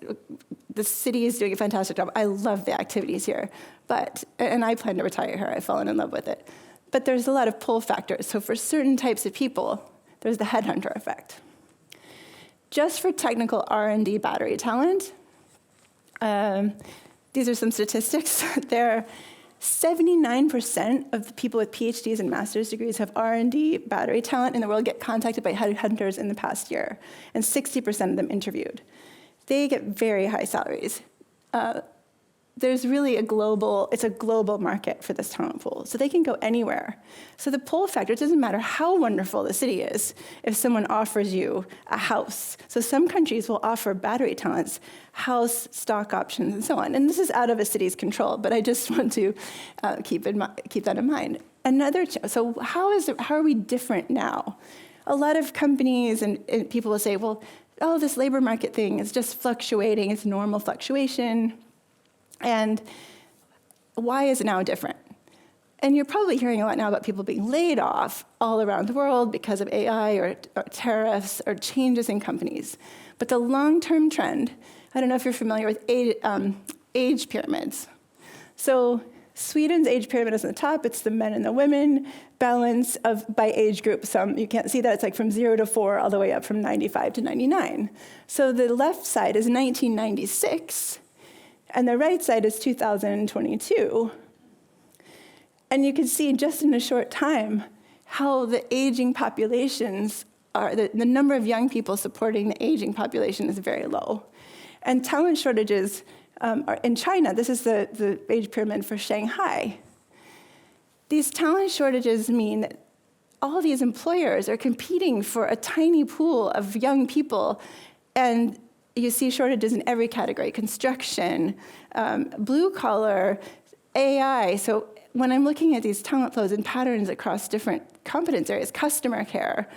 the city is doing a fantastic job. I love the activities here, and I plan to retire here. I've fallen in love with it. But there's a lot of pull factors. So for certain types of people, there's the headhunter effect. Just for technical R&D battery talent, these are some statistics. 79% of the people with PhDs and master's degrees have R&D battery talent in the world get contacted by headhunters in the past year, and 60% of them interviewed. They get very high salaries. There's really it's a global market for this talent pool, so they can go anywhere. So the pull factor, it doesn't matter how wonderful the city is if someone offers you a house. So some countries will offer battery talents, house, stock options, and so on. And this is out of a city's control, but I just want to keep that in mind. So how are we different now? A lot of companies and people will say, well, oh, this labor market thing is just fluctuating, it's normal fluctuation. And why is it now different? And you're probably hearing a lot now about people being laid off all around the world because of AI or tariffs or changes in companies. But the long-term trend, I don't know if you're familiar with age pyramids. So Sweden's age pyramid is on the top. It's the men and the women balance by age group. You can't see that. It's like from 0 to 4 all the way up from 95 to 99. So the left side is 1996. And the right side is 2022. And you can see just in a short time how the aging populations the number of young people supporting the aging population is very low. And talent shortages are in China. This is the age pyramid for Shanghai. These talent shortages mean that all these employers are competing for a tiny pool of young people, and you see shortages in every category: construction, blue collar, AI. So when I'm looking at these talent flows and patterns across different competence areas, customer care,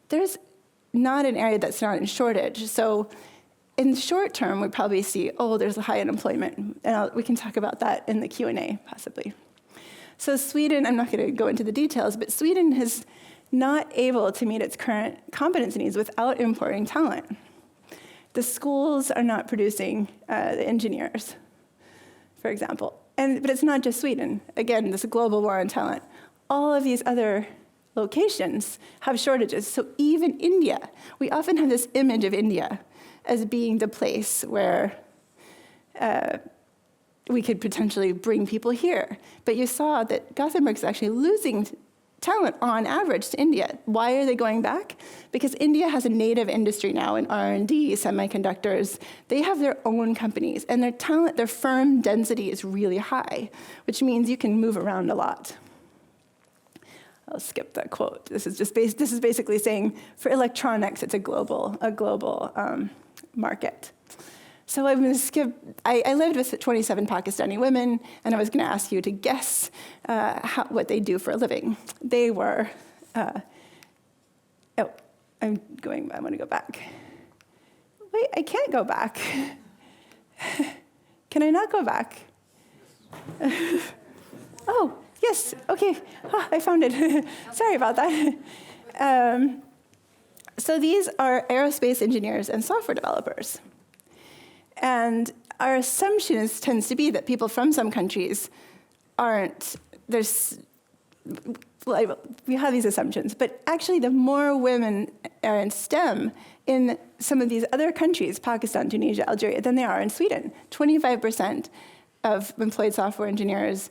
there's not an area that's not in shortage. So in the short term, we probably see, there's a high unemployment. And we can talk about that in the Q&A, possibly. So Sweden, I'm not going to go into the details, but Sweden is not able to meet its current competence needs without importing talent. The schools are not producing the engineers, for example. But it's not just Sweden. Again, this global war on talent. All of these other locations have shortages. So even India, we often have this image of India as being the place where we could potentially bring people here. But you saw that Gothenburg is actually losing talent on average to India. Why are they going back? Because India has a native industry now in R&D, semiconductors. They have their own companies, and their firm density is really high, which means you can move around a lot. I'll skip that quote. This is basically saying for electronics, it's a global market. So I'm going to skip. I lived with 27 Pakistani women, and I was going to ask you to guess what they do for a living. They were. I want to go back. Wait, I can't go back. Can I not go back? Oh, yes. Okay. I found it. Sorry about that. So these are aerospace engineers and software developers. And our assumption tends to be that people from some countries we have these assumptions, but actually the more women are in STEM in some of these other countries, Pakistan, Tunisia, Algeria, than there are in Sweden. 25% of employed software engineers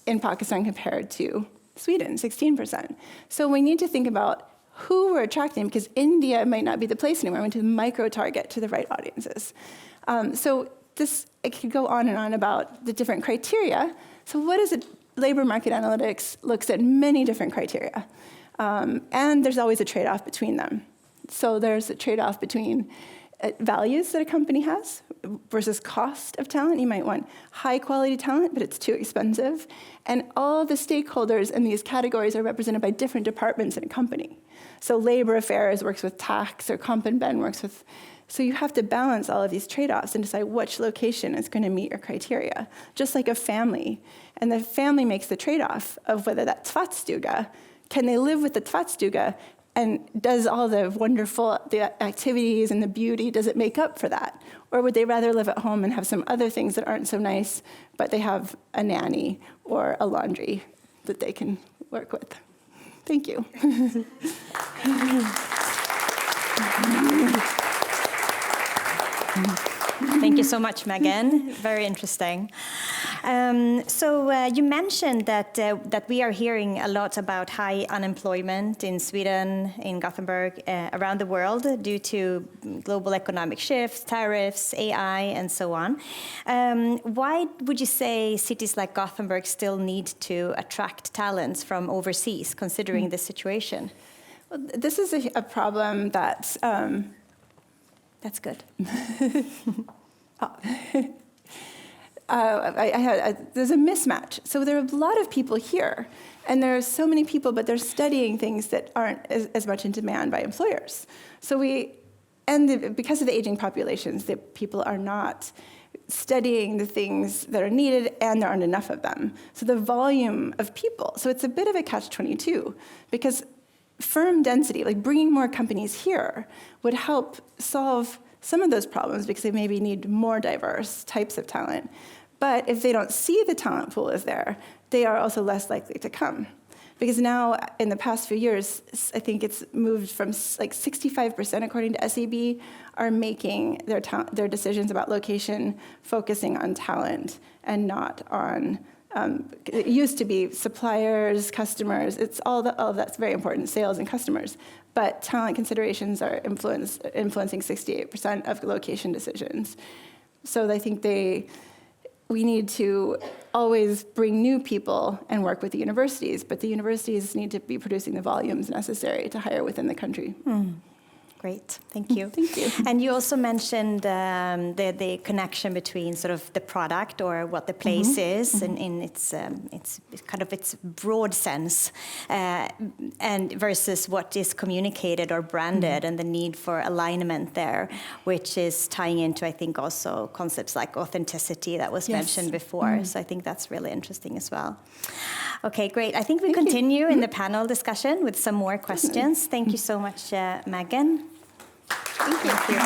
in Pakistan compared to Sweden, 16%. So we need to think about who we're attracting, because India might not be the place anymore. We need to micro-target to the right audiences. So I could go on and on about the different criteria. So what is it? Labor market analytics looks at many different criteria. And there's always a trade-off between them. So there's a trade-off between values that a company has versus cost of talent. You might want high-quality talent, but it's too expensive. And all the stakeholders in these categories are represented by different departments in a company. So labor affairs works with tax, or comp and ben works with... So you have to balance all of these trade-offs and decide which location is going to meet your criteria, just like a family. And the family makes the trade-off of whether that tvättstuga, can they live with the tvättstuga, and does all the wonderful activities and the beauty, does it make up for that? Or would they rather live at home and have some other things that aren't so nice, but they have a nanny or a laundry that they can work with? Thank you. Thank you so much, Megan. Very interesting. You mentioned that we are hearing a lot about high unemployment in Sweden, in Gothenburg, around the world due to global economic shifts, tariffs, AI, and so on. Why would you say cities like Gothenburg still need to attract talents from overseas, considering this situation? Well, this is a problem that's... That's good. There's a mismatch. So there are a lot of people here, and there are so many people, but they're studying things that aren't as much in demand by employers. So because of the aging populations, the people are not studying the things that are needed, and there aren't enough of them. So the volume of people, so it's a bit of a catch-22, because firm density, like bringing more companies here, would help solve some of those problems because they maybe need more diverse types of talent. But if they don't see the talent pool is there, they are also less likely to come. Because now, in the past few years, I think it's moved from like 65%, according to SEB, are making their decisions about location focusing on talent and not on it used to be suppliers, customers. It's all that's very important, sales and customers. But talent considerations are influencing 68% of location decisions. So I think we need to always bring new people and work with the universities, but the universities need to be producing the volumes necessary to hire within the country. Great, thank you. Thank you. And you also mentioned the connection between sort of the product or what the place is in its kind of its broad sense, and versus what is communicated or branded, and the need for alignment there, which is tying into, I think, also concepts like authenticity that was mentioned before. So I think that's really interesting as well. Okay, great. I think we continue in the panel discussion with some more questions. Thank you so much, Megan. Thank you.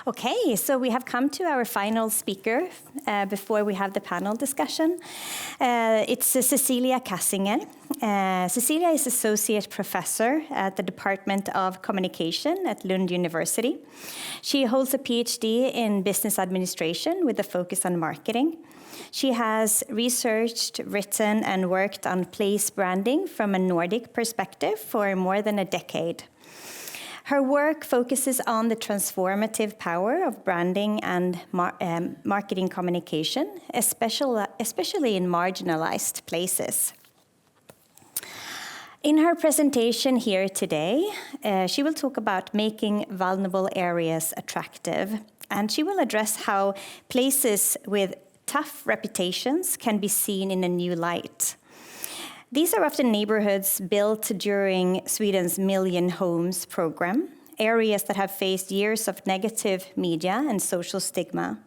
Okay, so we have come to our final speaker before we have the panel discussion. It's Cecilia Kassinger. Cecilia is Associate Professor at the Department of Communication at Lund University. She holds a PhD in Business Administration with a focus on marketing. She has researched, written, and worked on place branding from a Nordic perspective for more than a decade. Her work focuses on the transformative power of branding and marketing communication, especially in marginalized places. In her presentation here today, she will talk about making vulnerable areas attractive, and she will address how places with tough reputations can be seen in a new light. These are often neighborhoods built during Sweden's Million Homes program, areas that have faced years of negative media and social stigma.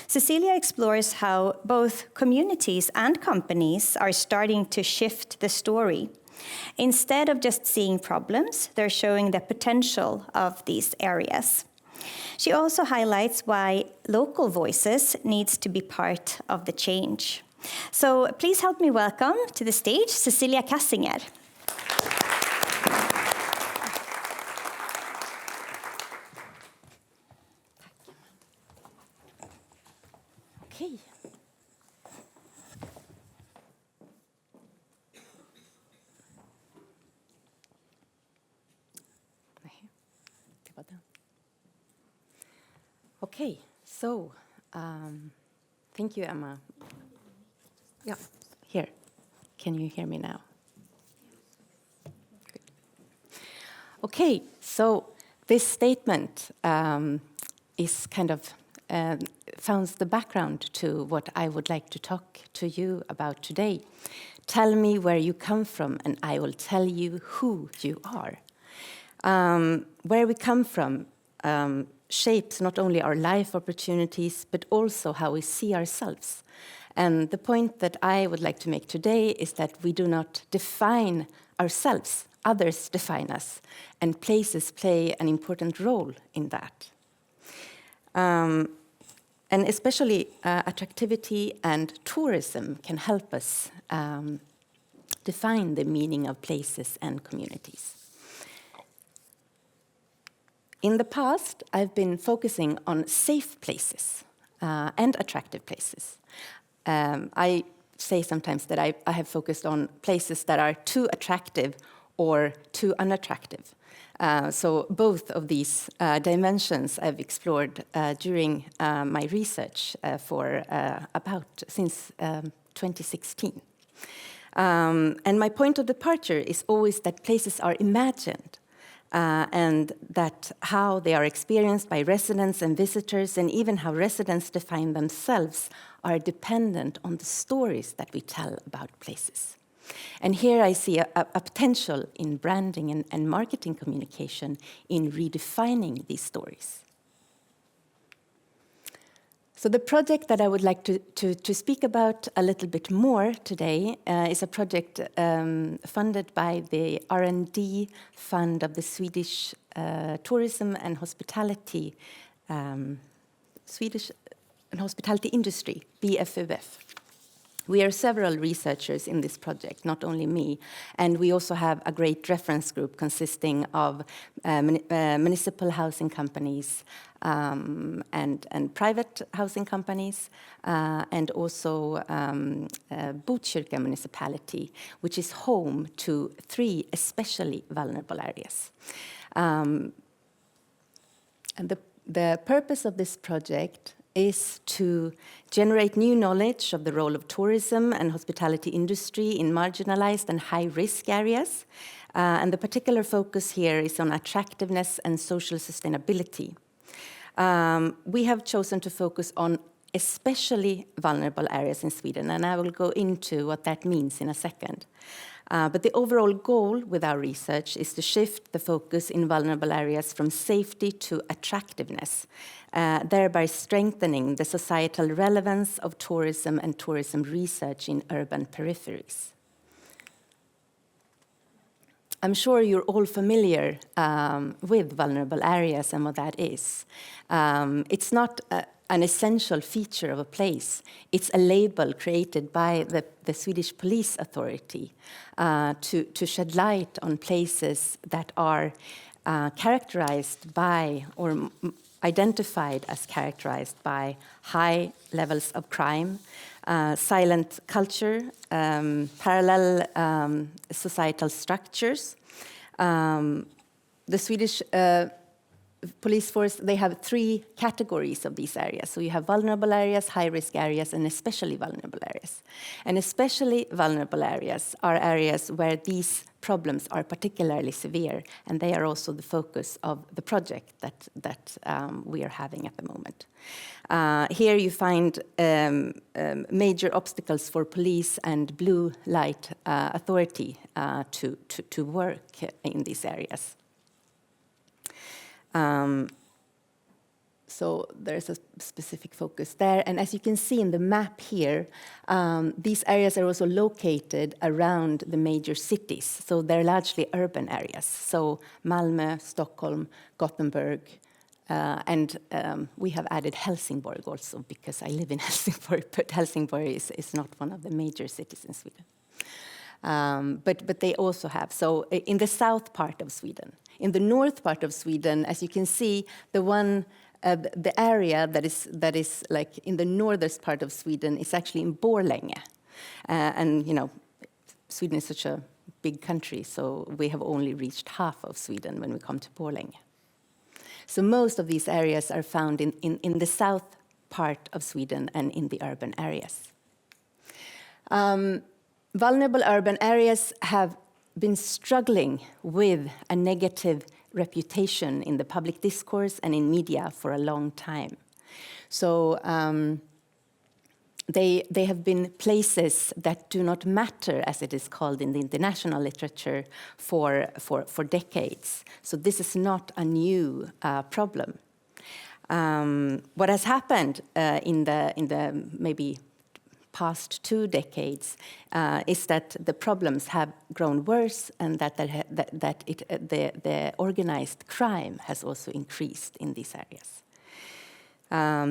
Cecilia explores how both communities and companies are starting to shift the story. Instead of just seeing problems, they're showing the potential of these areas. She also highlights why local voices needs to be part of the change. So please help me welcome to the stage Cecilia Kassinger. Okay. Okay, so thank you, Emma. Yeah, here. Can you hear me now? Good. Okay, so this statement is kind of founds the background to what I would like to talk to you about today. Tell me where you come from, and I will tell you who you are. Where we come from shapes not only our life opportunities, but also how we see ourselves. And the point that I would like to make today is that we do not define ourselves, others define us, and places play an important role in that. And especially attractivity and tourism can help us define the meaning of places and communities. In the past, I've been focusing on safe places and attractive places. I say sometimes that I have focused on places that are too attractive or too unattractive. So both of these dimensions I've explored during my research for since 2016. And my point of departure is always that places are imagined. And that how they are experienced by residents and visitors, and even how residents define themselves, are dependent on the stories that we tell about places. And here I see a potential in branding and marketing communication in redefining these stories. So the project that I would like to speak about a little bit more today is a project funded by the R&D fund of the Swedish Tourism and Hospitality Industry, BFUF. We are several researchers in this project, not only me, and we also have a great reference group consisting of municipal housing companies and private housing companies, and also Botkyrka municipality, which is home to 3 especially vulnerable areas. And the purpose of this project is to generate new knowledge of the role of tourism and hospitality industry in marginalized and high-risk areas. And the particular focus here is on attractiveness and social sustainability. We have chosen to focus on especially vulnerable areas in Sweden, and I will go into what that means in a second. But the overall goal with our research is to shift the focus in vulnerable areas from safety to attractiveness, thereby strengthening the societal relevance of tourism and tourism research in urban peripheries. I'm sure you're all familiar with vulnerable areas and what that is. It's not an essential feature of a place. It's a label created by the Swedish Police Authority to shed light on places that are characterized by or identified as characterized by high levels of crime, silent culture, parallel societal structures. The Swedish police force, they have 3 categories of these areas. So you have vulnerable areas, high-risk areas, and especially vulnerable areas. And especially vulnerable areas are areas where these problems are particularly severe, and they are also the focus of the project that we are having at the moment. Here you find major obstacles for police and blue light authority to work in these areas. So there's a specific focus there. And as you can see in the map here, these areas are also located around the major cities. So they're largely urban areas. So Malmö, Stockholm, Gothenburg, and we have added Helsingborg also because I live in Helsingborg, but Helsingborg is not one of the major cities in Sweden. But they also have, so in the south part of Sweden. In the north part of Sweden, as you can see, the one the area that is like in the northern part of Sweden is actually in Borlänge. And, you know, Sweden is such a big country, so we have only reached half of Sweden when we come to Borlänge. So most of these areas are found in the south part of Sweden and in the urban areas. Vulnerable urban areas have been struggling with a negative reputation in the public discourse and in media for a long time. So they have been places that do not matter, as it is called in the international literature, for decades. So this is not a new problem. What has happened in the maybe past 2 decades is that the problems have grown worse, and that the organized crime has also increased in these areas.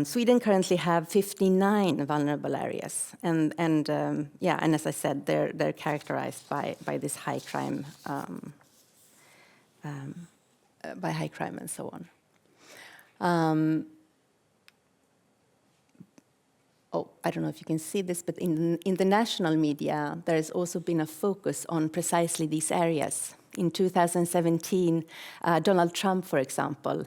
Sweden currently have 59 vulnerable areas, and as I said, they're characterized by this high crime, by high crime and so on. I don't know if you can see this, but in the national media, there has also been a focus on precisely these areas. In 2017, Donald Trump, for example,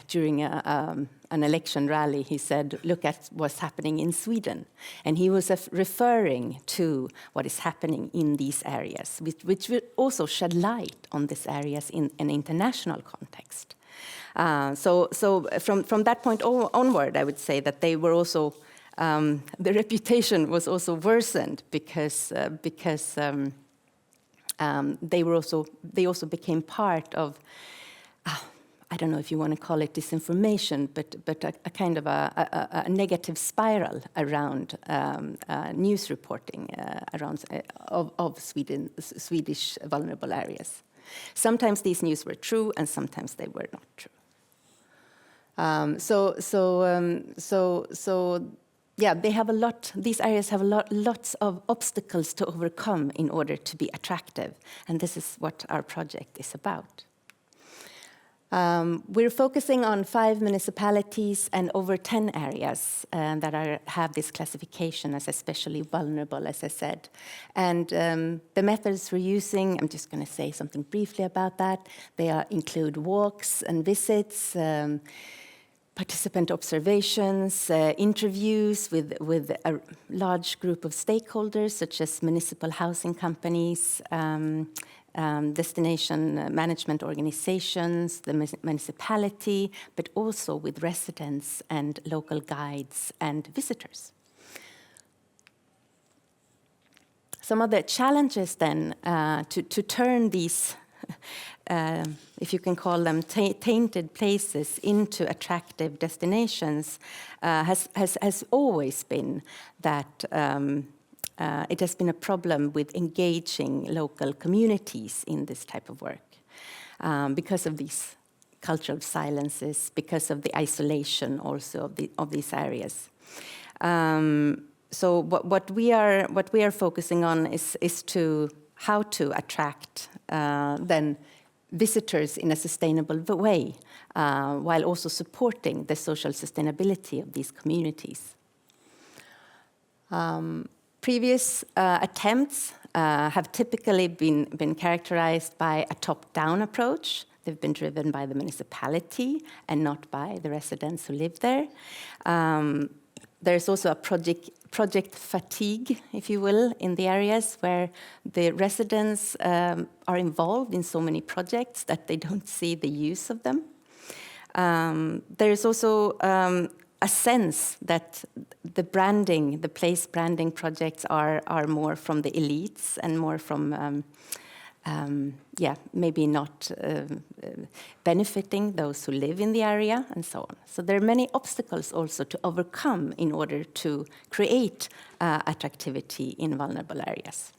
during an election rally, he said, "Look at what's happening in Sweden." And he was referring to what is happening in these areas, which will also shed light on these areas in an international context. So from that point onward, I would say that they were also, the reputation was also worsened because they also became part of, I don't know if you want to call it disinformation, but a kind of a negative spiral around news reporting around of Swedish vulnerable areas. Sometimes these news were true, and sometimes they were not true. They have a lot. These areas have lots of obstacles to overcome in order to be attractive, and this is what our project is about. We're focusing on 5 municipalities and over 10 areas that have this classification as especially vulnerable, as I said. And the methods we're using, I'm just going to say something briefly about that. They include walks and visits, participant observations, interviews with a large group of stakeholders, such as municipal housing companies, destination management organizations, the municipality, but also with residents and local guides and visitors. Some of the challenges then to turn these, if you can call them tainted places, into attractive destinations has always been that it has been a problem with engaging local communities in this type of work because of these cultural silences, because of the isolation also of these areas. So what we are focusing on is to how to attract then visitors in a sustainable way, while also supporting the social sustainability of these communities. Previous attempts have typically been characterized by a top-down approach. They've been driven by the municipality and not by the residents who live there. There's also a project fatigue, if you will, in the areas where the residents are involved in so many projects that they don't see the use of them. There's also a sense that the place branding projects are more from the elites and more from, maybe not benefiting those who live in the area and so on. So there are many obstacles also to overcome in order to create attractivity in vulnerable areas.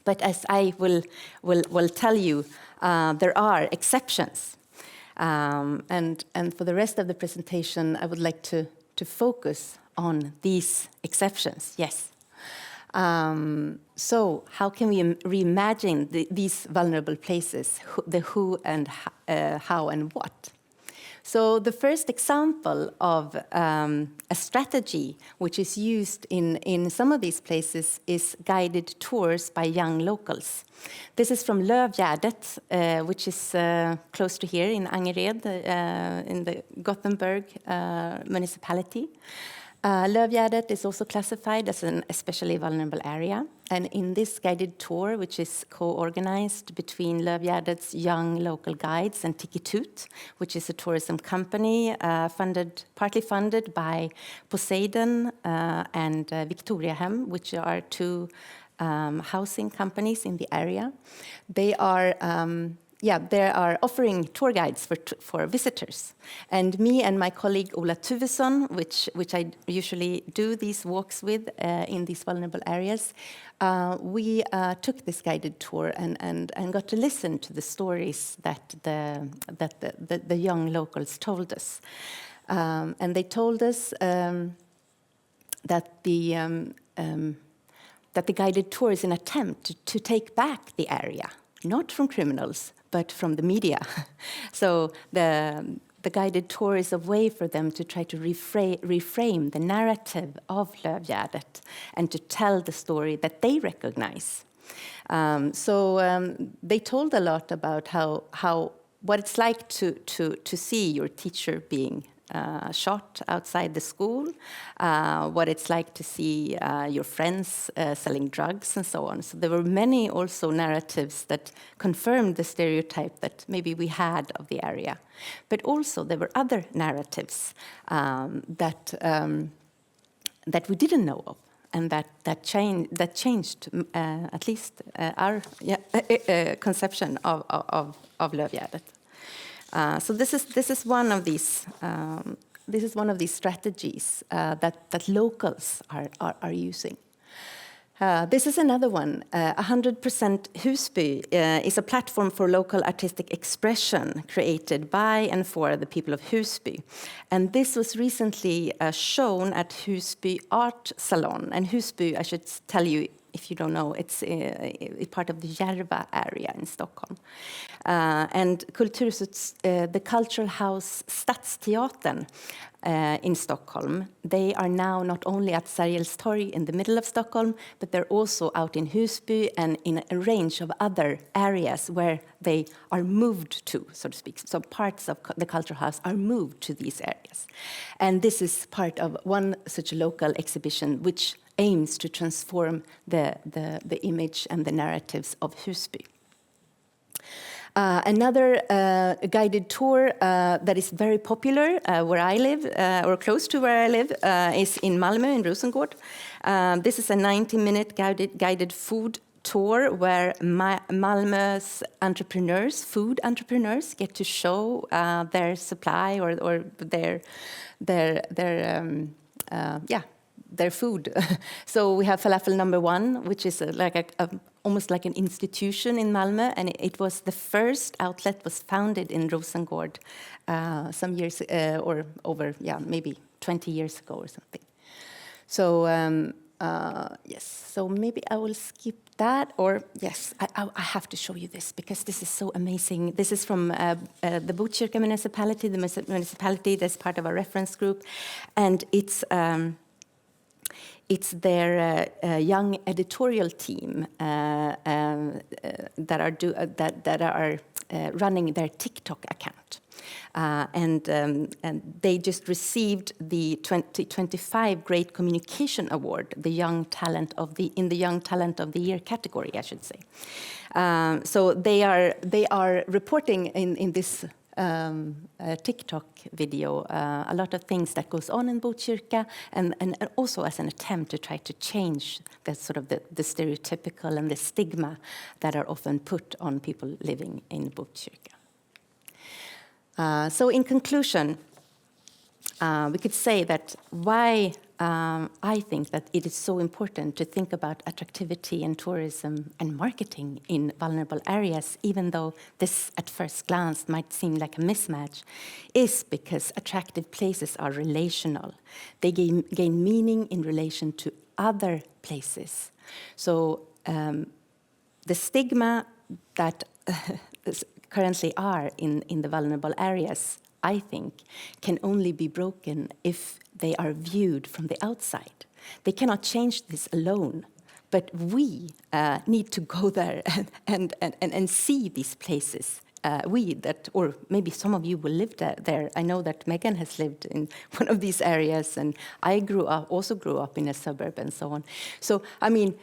But as I will tell you, there are exceptions. And for the rest of the presentation, I would like to focus on these exceptions. Yes. So how can we reimagine these vulnerable places, the who and how and what? So the first example of a strategy which is used in some of these places is guided tours by young locals. This is from Lövgärdet, which is close to here in Angered, in the Gothenburg municipality. Lövgärdet is also classified as an especially vulnerable area. And in this guided tour, which is co-organized between Lövgärdets young local guides and Tiki Toot, which is a tourism company partly funded by Poseidon and Victoriahem, which are two housing companies in the area. They are offering tour guides for visitors. And me and my colleague Ola Tuvesson, which I usually do these walks with in these vulnerable areas, we took this guided tour and got to listen to the stories that the young locals told us. And they told us that the guided tour is an attempt to take back the area, not from criminals, but from the media. So the guided tour is a way for them to try to reframe the narrative of Lövgärdet and to tell the story that they recognize. They told a lot about what it's like to see your teacher being shot outside the school, what it's like to see your friends selling drugs and so on. So there were many also narratives that confirmed the stereotype that maybe we had of the area. But also there were other narratives that we didn't know of, and that changed at least our conception of Lövgärdet. So this is one of these strategies that locals are using. This is another one. 100% Husby is a platform for local artistic expression created by and for the people of Husby. And this was recently shown at Husby Art Salon. And Husby, I should tell you, if you don't know, it's part of the Järva area in Stockholm. And the cultural house Stadsteatern in Stockholm, they are now not only at Sergels torg in the middle of Stockholm, but they're also out in Husby and in a range of other areas where they are moved to, so to speak. So parts of the cultural house are moved to these areas. And this is part of one such local exhibition which aims to transform the image and the narratives of Husby. Another guided tour that is very popular where I live, or close to where I live, is in Malmö, in Rosengård. This is a 90-minute guided food tour where Malmö's food entrepreneurs, get to show their supply or their food. So we have Falafel Number One, which is almost like an institution in Malmö, and it was the first outlet was founded in Rosengård some years or over, maybe 20 years ago or something. So yes, so maybe I will skip that, or yes, I have to show you this because this is so amazing. This is from the Botkyrka municipality, the municipality that's part of our reference group, and it's their young editorial team that are running their TikTok account, and they just received the 2025 Great Communication Award, in the Young Talent of the Year category, I should say. So they are reporting in this TikTok video a lot of things that goes on in Botkyrka, and also as an attempt to try to change the stereotypical and the stigma that are often put on people living in Botkyrka. So in conclusion, we could say that why I think that it is so important to think about attractivity and tourism and marketing in vulnerable areas, even though this at first glance might seem like a mismatch, is because attractive places are relational. They gain meaning in relation to other places. So the stigma that currently are in the vulnerable areas, I think, can only be broken if they are viewed from the outside. They cannot change this alone. But we need to go there and see these places. Or maybe some of you will live there. I know that Megan has lived in one of these areas, and I also grew up in a suburb and so on. So, I mean,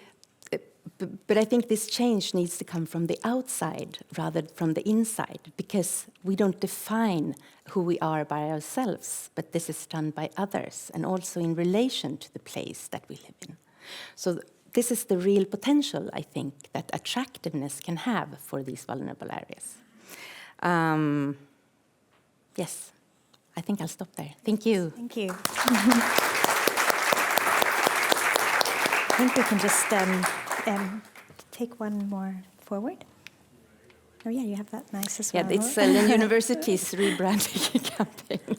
but I think this change needs to come from the outside rather than from the inside, because we don't define who we are by ourselves, but this is done by others, and also in relation to the place that we live in. So this is the real potential, I think, that attractiveness can have for these vulnerable areas. Yes, I think I'll stop there. Thank you. Thank you. I think we can just take one more forward. Oh yeah, you have that nice as well. Yeah, it's the university's rebranding campaign.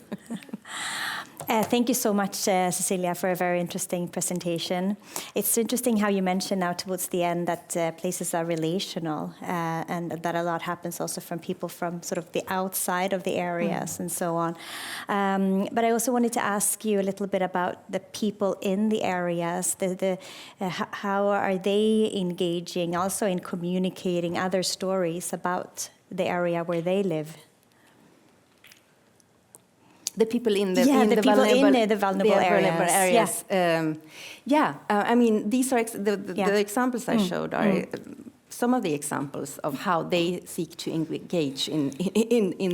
Thank you so much, Cecilia, for a very interesting presentation. It's interesting how you mentioned now towards the end that places are relational and that a lot happens also from people from sort of the outside of the areas and so on. But I also wanted to ask you a little bit about the people in the areas. How are they engaging also in communicating other stories about the area where they live? The people in the vulnerable areas. I mean, these are the examples I showed are some of the examples of how they seek to engage in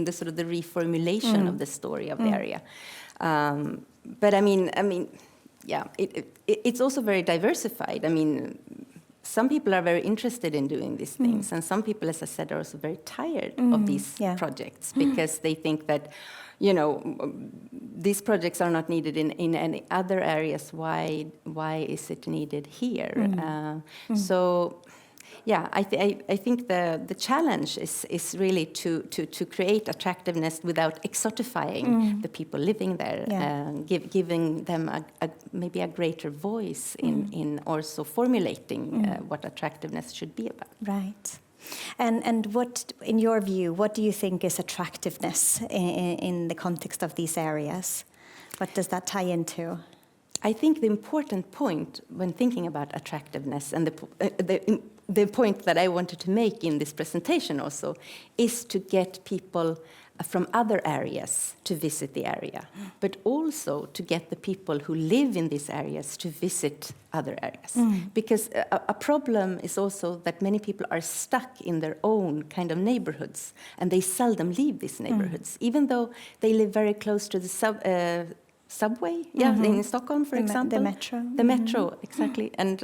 the sort of the reformulation of the story of the area. But I mean, yeah, it's also very diversified. I mean, some people are very interested in doing these things, and some people, as I said, are also very tired of these projects because they think that, you know, these projects are not needed in any other areas. Why is it needed here? So, yeah, I think the challenge is really to create attractiveness without exotifying the people living there, giving them maybe a greater voice in also formulating what attractiveness should be about. Right. And what, in your view, what do you think is attractiveness in the context of these areas? What does that tie into? I think the important point when thinking about attractiveness, and the point that I wanted to make in this presentation also, is to get people from other areas to visit the area, but also to get the people who live in these areas to visit other areas. Because a problem is also that many people are stuck in their own kind of neighborhoods, and they seldom leave these neighborhoods, even though they live very close to the subway, in Stockholm, for example. The metro, exactly. And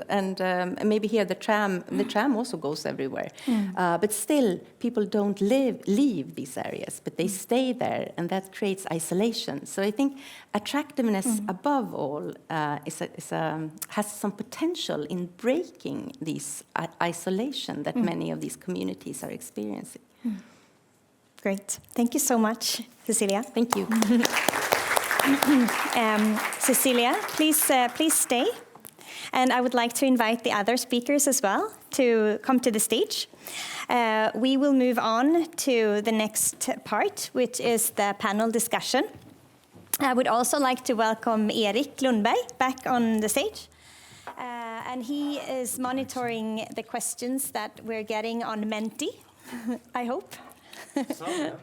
maybe here the tram also goes everywhere. But still, people don't leave these areas, but they stay there, and that creates isolation. So I think attractiveness, above all, has some potential in breaking this isolation that many of these communities are experiencing. Great. Thank you so much, Cecilia. Thank you. Cecilia, please stay. And I would like to invite the other speakers as well to come to the stage. We will move on to the next part, which is the panel discussion. I would also like to welcome Erik Lundberg back on the stage. And he is monitoring the questions that we're getting on Menti, I hope.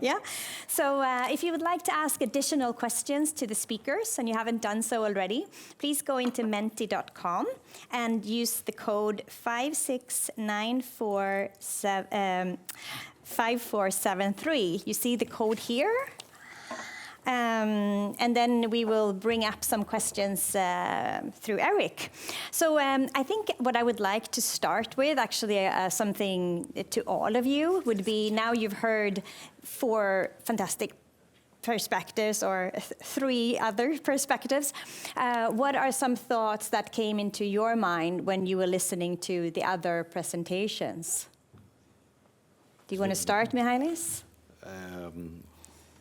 Yeah. So if you would like to ask additional questions to the speakers, and you haven't done so already, please go into menti.com and use the code 569473. You see the code here? And then we will bring up some questions through Eric. So I think what I would like to start with, actually something to all of you, would be, now you've heard 4 fantastic perspectives, or 3 other perspectives. What are some thoughts that came into your mind when you were listening to the other presentations? Do you want to start, Mihailis?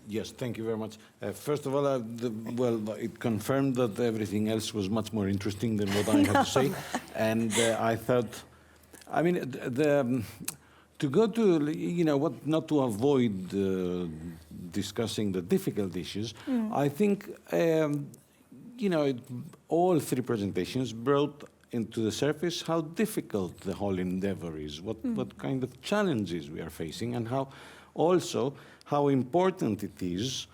Yes, thank you very much. First of all, it confirmed that everything else was much more interesting than what I had to say. And I thought, I mean, to go to, not to avoid discussing the difficult issues, I think, all three presentations brought into the surface how difficult the whole endeavor is, what kind of challenges we are facing, and how important it is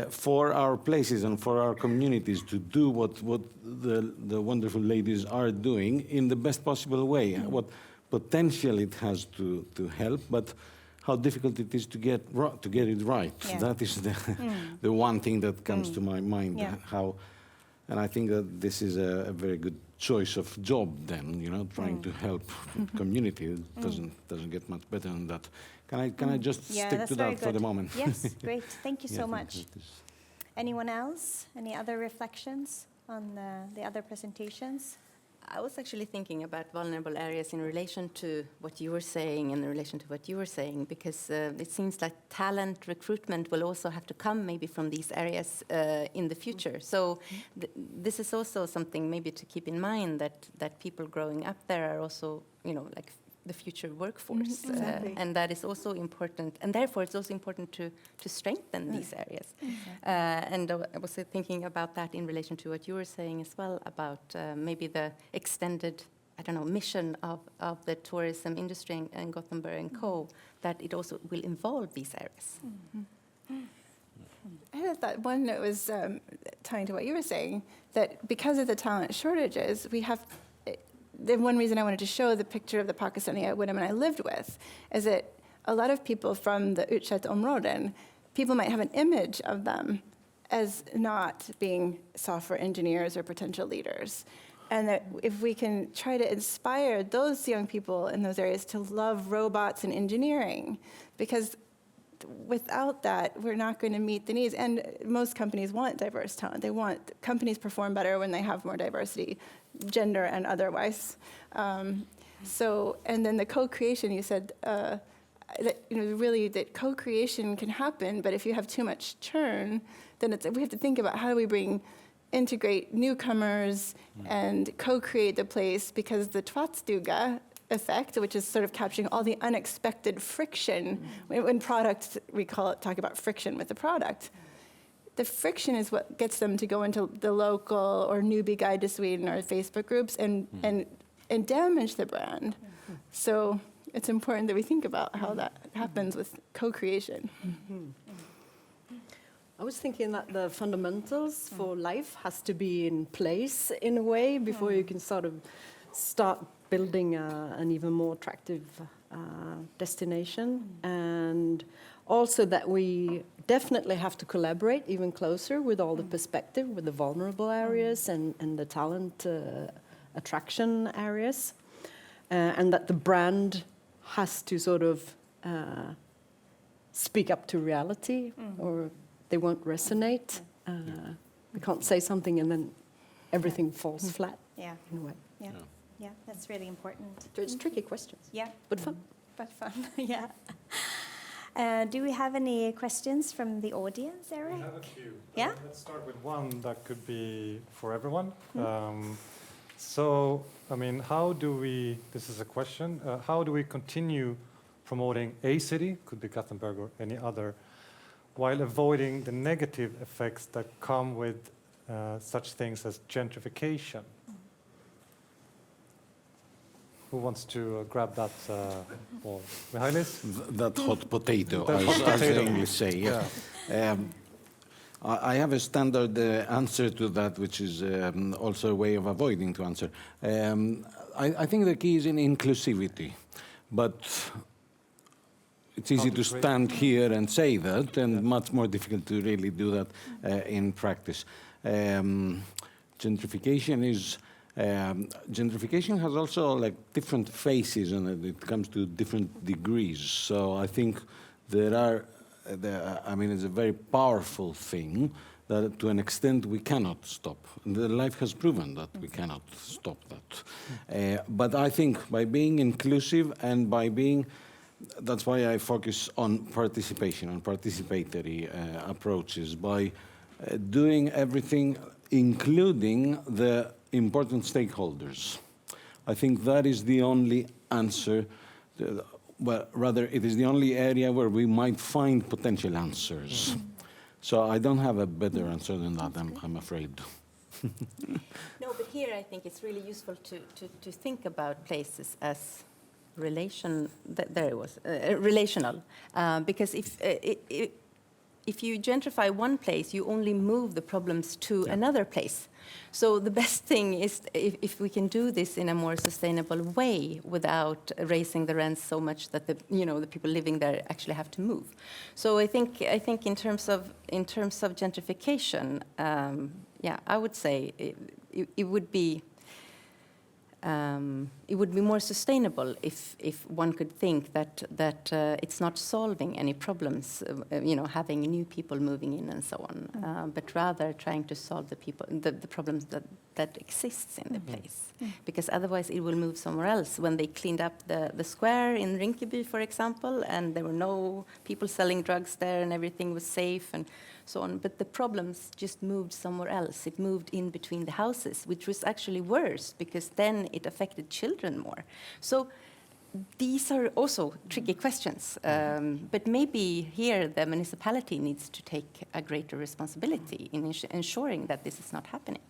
for our places and for our communities to do what the wonderful ladies are doing in the best possible way. What potential it has to help, but how difficult it is to get it right. Yeah. That is the one thing that comes to my mind. Yeah. And I think that this is a very good choice of job. Then trying to help community. It doesn't get much better than that. Can I just stick to that for the moment? Yes, great. Thank you so Yeah, much. Anyone else? Any other reflections on the other presentations? I was actually thinking about vulnerable areas in relation to what you were saying, because it seems that talent recruitment will also have to come maybe from these areas in the future. So this is also something maybe to keep in mind, that people growing up there are also, like the future workforce. Exactly. And that is also important. And therefore, it's also important to strengthen these areas. And I was thinking about that in relation to what you were saying as well, about maybe the extended, mission of the tourism industry in Gothenburg and Co., that it also will involve these areas. I had that one that was tying to what you were saying, that because of the talent shortages, we have. The one reason I wanted to show the picture of the Pakistani women I lived with is that a lot of people from the utsatta områden, people might have an image of them as not being software engineers or potential leaders. And that if we can try to inspire those young people in those areas to love robots and engineering, because without that, we're not going to meet the needs. And most companies want diverse talent. Companies perform better when they have more diversity, gender and otherwise. And then the co-creation, you said, that co-creation can happen, but if you have too much churn, then we have to think about how do we integrate newcomers and co-create the place, because the tvattstuga effect, which is sort of capturing all the unexpected friction. When products, talk about friction with the product. The friction is what gets them to go into the local or newbie guide to Sweden or Facebook groups and damage the brand. So it's important that we think about how that happens with co-creation. I was thinking that the fundamentals for life has to be in place in a way before you can sort of start building an even more attractive destination. And also that we definitely have to collaborate even closer with all the perspective, with the vulnerable areas and the talent attraction areas. And that the brand has to sort of speak up to reality, or they won't resonate. We can't say something and then everything falls flat in a way. Yeah, that's really important. So it's tricky questions. Yeah. But fun. Yeah. Do we have any questions from the audience, Eric? We have a few. Yeah? Let's start with one that could be for everyone. This is a question, how do we continue promoting a city, could be Gothenburg or any other, while avoiding the negative effects that come with such things as gentrification? Who wants to grab that ball? Mihalis? That hot potato, That hot as the potato. English say. Yeah. I have a standard answer to that, which is also a way of avoiding to answer. I think the key is in inclusivity, but it's easy to stand here and say that, and much more difficult to really do that in practice. Gentrification has also like different phases, and it comes to different degrees. So I think it's a very powerful thing that to an extent we cannot stop. The life has proven that we cannot stop that. But I think by being inclusive and that's why I focus on participation, on participatory approaches, by doing everything, including the important stakeholders. I think that is the only answer. well, rather, it is the only area where we might find potential answers. So I don't have a better answer than that, I'm afraid. No, but here I think it's really useful to think about places as relational, because if you gentrify one place, you only move the problems to another place. So the best thing is if we can do this in a more sustainable way without raising the rents so much that the people living there actually have to move. So I think in terms of gentrification, I would say it would be more sustainable if one could think that it's not solving any problems, having new people moving in and so on, but rather trying to solve the problems that exists in the place. Because otherwise it will move somewhere else. When they cleaned up the square in Rinkeby, for example, and there were no people selling drugs there and everything was safe and so on, but the problems just moved somewhere else. It moved in between the houses, which was actually worse because then it affected children more. So these are also tricky questions, but maybe here the municipality needs to take a greater responsibility in ensuring that this is not happening.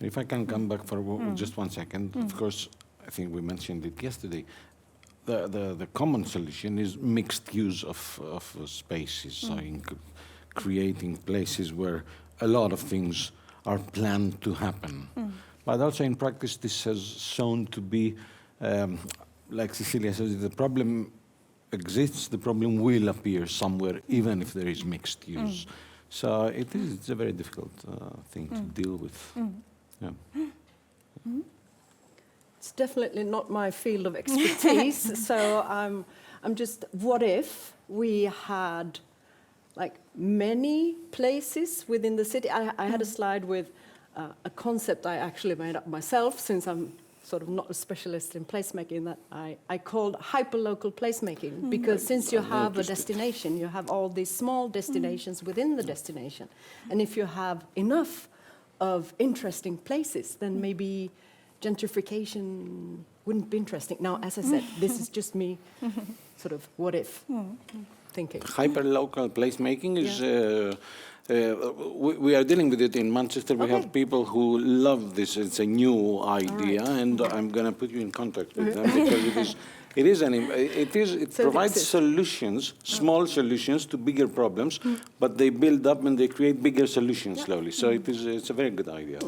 If I can come back for just 1 second, of course, I think we mentioned it yesterday. The common solution is mixed use of spaces, creating places where a lot of things are planned to happen. But also in practice, this has shown to be, like Cecilia says, the problem exists, the problem will appear somewhere, even if there is mixed use. So it's a very difficult thing to deal with. Yeah. It's definitely not my field of expertise, so I'm just, what if we had like many places within the city? I had a slide with a concept I actually made up myself, since I'm sort of not a specialist in placemaking, that I called hyperlocal placemaking, because since you have a destination, you have all these small destinations within the destination. And if you have enough of interesting places, then maybe gentrification wouldn't be interesting. Now, as I said, this is just me sort of what if thinking. Hyperlocal placemaking is, we are dealing with it in Manchester. We have people who love this. It's a new idea, and I'm going to put you in contact with them, because it provides solutions, small solutions to bigger problems, but they build up and they create bigger solutions slowly. So it's a very good idea.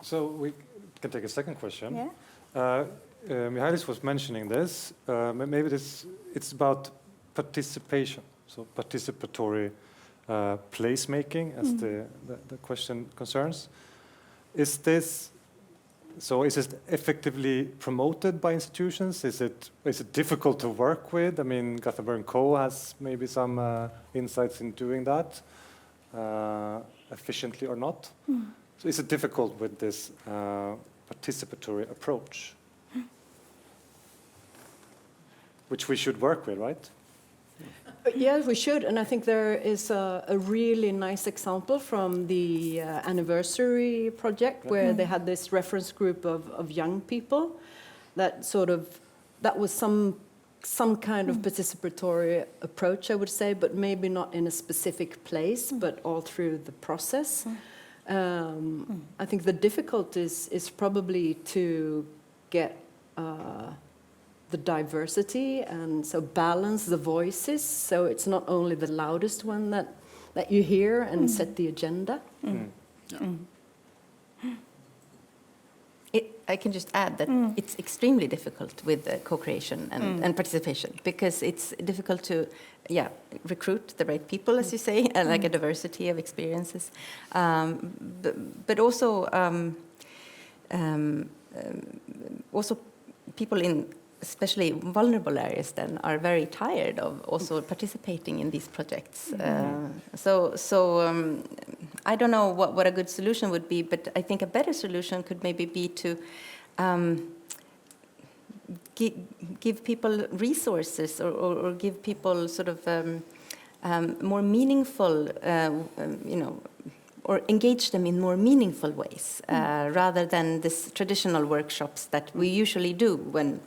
So we can take a second question. Mihalis was mentioning this. Maybe it's about participation, so participatory placemaking, as the question concerns. Is this effectively promoted by institutions? Is it difficult to work with? I mean, Gothenburg & Co. has maybe some insights in doing that efficiently or not. So is it difficult with this participatory approach, which we should work with, right? Yes, we should, and I think there is a really nice example from the anniversary project, where they had this reference group of young people that was some kind of participatory approach, I would say, but maybe not in a specific place, but all through the process. I think the difficulty is probably to get the diversity, and so balance the voices, so it's not only the loudest one that you hear and set the agenda. I can just add that it's extremely difficult with co-creation and participation, because it's difficult to recruit the right people, as you say, and like a diversity of experiences, but also people in especially vulnerable areas then are very tired of also participating in these projects. So I don't know what a good solution would be, but I think a better solution could maybe be to give people resources, or give people sort of more meaningful, or engage them in more meaningful ways, rather than this traditional workshops that we usually do when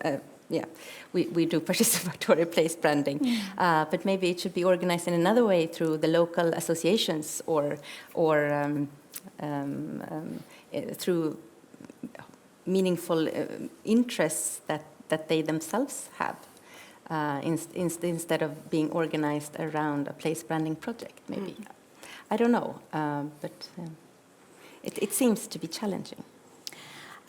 we do participatory place branding. But maybe it should be organized in another way through the local associations or through meaningful interests that they themselves have, instead of being organized around a place branding project, maybe. I don't know, but it seems to be challenging.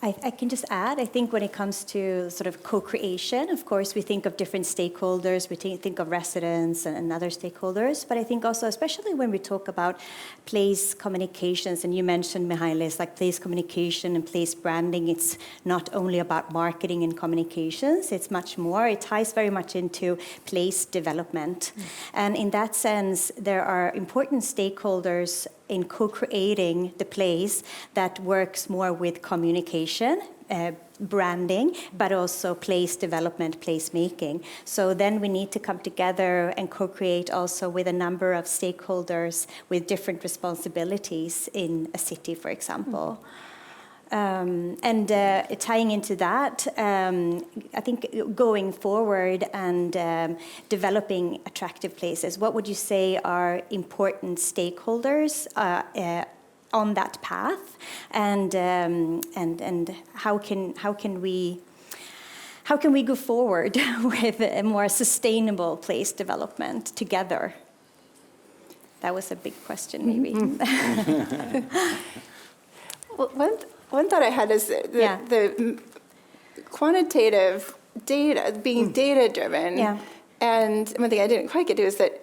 I can just add, I think when it comes to sort of co-creation, of course, we think of different stakeholders, we think of residents and other stakeholders, but I think also, especially when we talk about place communications, and you mentioned, Mihailis, like place communication and place branding, it's not only about marketing and communications, it's much more. It ties very much into place development. And in that sense, there are important stakeholders in co-creating the place that works more with communication, branding, but also place development, place making. So then we need to come together and co-create also with a number of stakeholders with different responsibilities in a city, for example. Tying into that, I think going forward and developing attractive places, what would you say are important stakeholders on that path, and how can we go forward with a more sustainable place development together? That was a big question, maybe. Well, one thought I had is the quantitative data, being data-driven. Yeah. And one thing I didn't quite get to is that,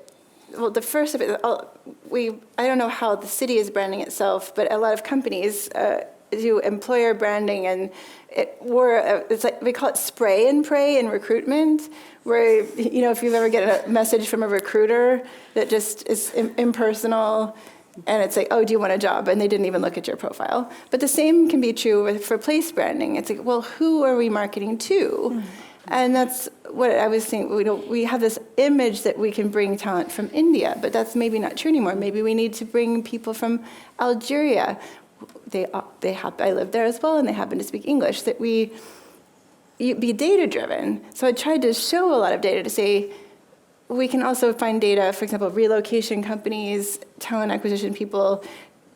well, the first of it, I don't know how the city is branding itself, but a lot of companies do employer branding, and it's like, we call it spray and pray in recruitment, where, you know, if you've ever get a message from a recruiter that just is impersonal, and it's like, oh, do you want a job? And they didn't even look at your profile. But the same can be true for place branding. It's like, well, who are we marketing to? And that's what I was thinking. We have this image that we can bring talent from India, but that's maybe not true anymore. Maybe we need to bring people from Algeria. I live there as well, and they happen to speak English. That be data-driven. So I tried to show a lot of data to say, we can also find data, for example, relocation companies, talent acquisition people,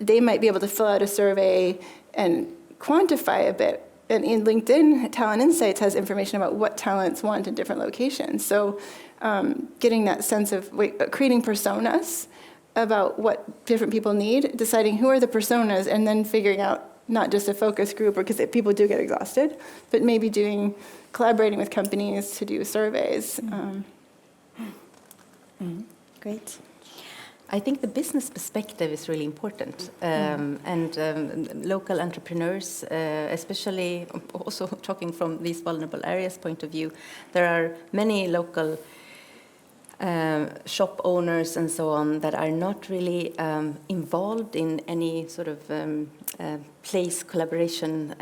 they might be able to fill out a survey and quantify a bit. And in LinkedIn, Talent Insights has information about what talents want in different locations. So getting that sense of creating personas about what different people need, deciding who are the personas, and then figuring out not just a focus group, because people do get exhausted, but maybe collaborating with companies to do surveys. Great. I think the business perspective is really important, and local entrepreneurs, especially also talking from these vulnerable areas point of view, there are many local shop owners and so on that are not really involved in any sort of place collaborations,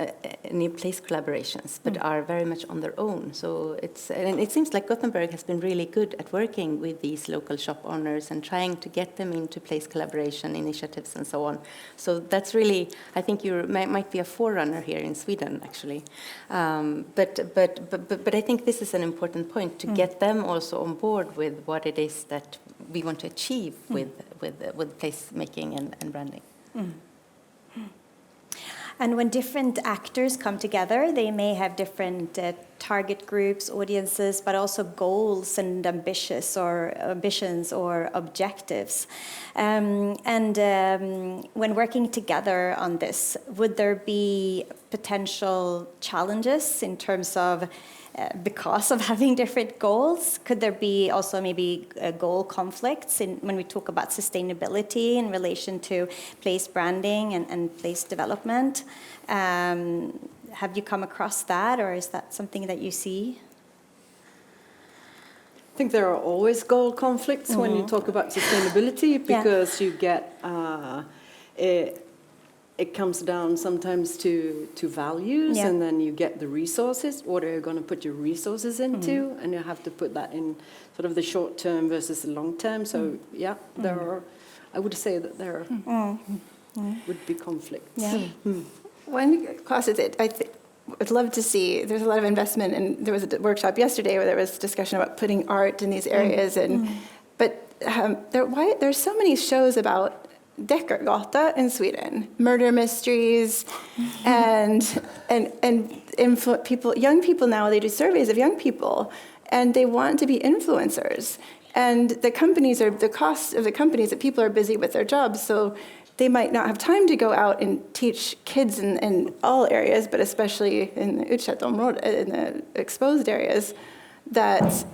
but are very much on their own. So and it seems like Gothenburg has been really good at working with these local shop owners and trying to get them into place collaboration initiatives and so on. So that's really, I think you might be a forerunner here in Sweden, actually. But I think this is an important point to get them also on board with what it is that we want to achieve with place making and branding. And when different actors come together, they may have different target groups, audiences, but also goals and ambitions or objectives. When working together on this, would there be potential challenges in terms of because of having different goals? Could there be also maybe goal conflicts when we talk about sustainability in relation to place branding and place development? Have you come across that, or is that something that you see? I think there are always goal conflicts when you talk about sustainability, because you get it comes down sometimes to values, and then you get the resources. What are you going to put your resources into? And you have to put that in sort of the short term versus the long term. So there are, I would say that there are would be conflicts. Yeah. One causes it, I'd love to see, there's a lot of investment, and there was a workshop yesterday where there was discussion about putting art in these areas, but there's so many shows about Deckargata in Sweden, murder mysteries, and young people now, they do surveys of young people, and they want to be influencers. And the cost of the companies, that people are busy with their jobs, so they might not have time to go out and teach kids in all areas, but especially in the utsatt områden, in the exposed areas, that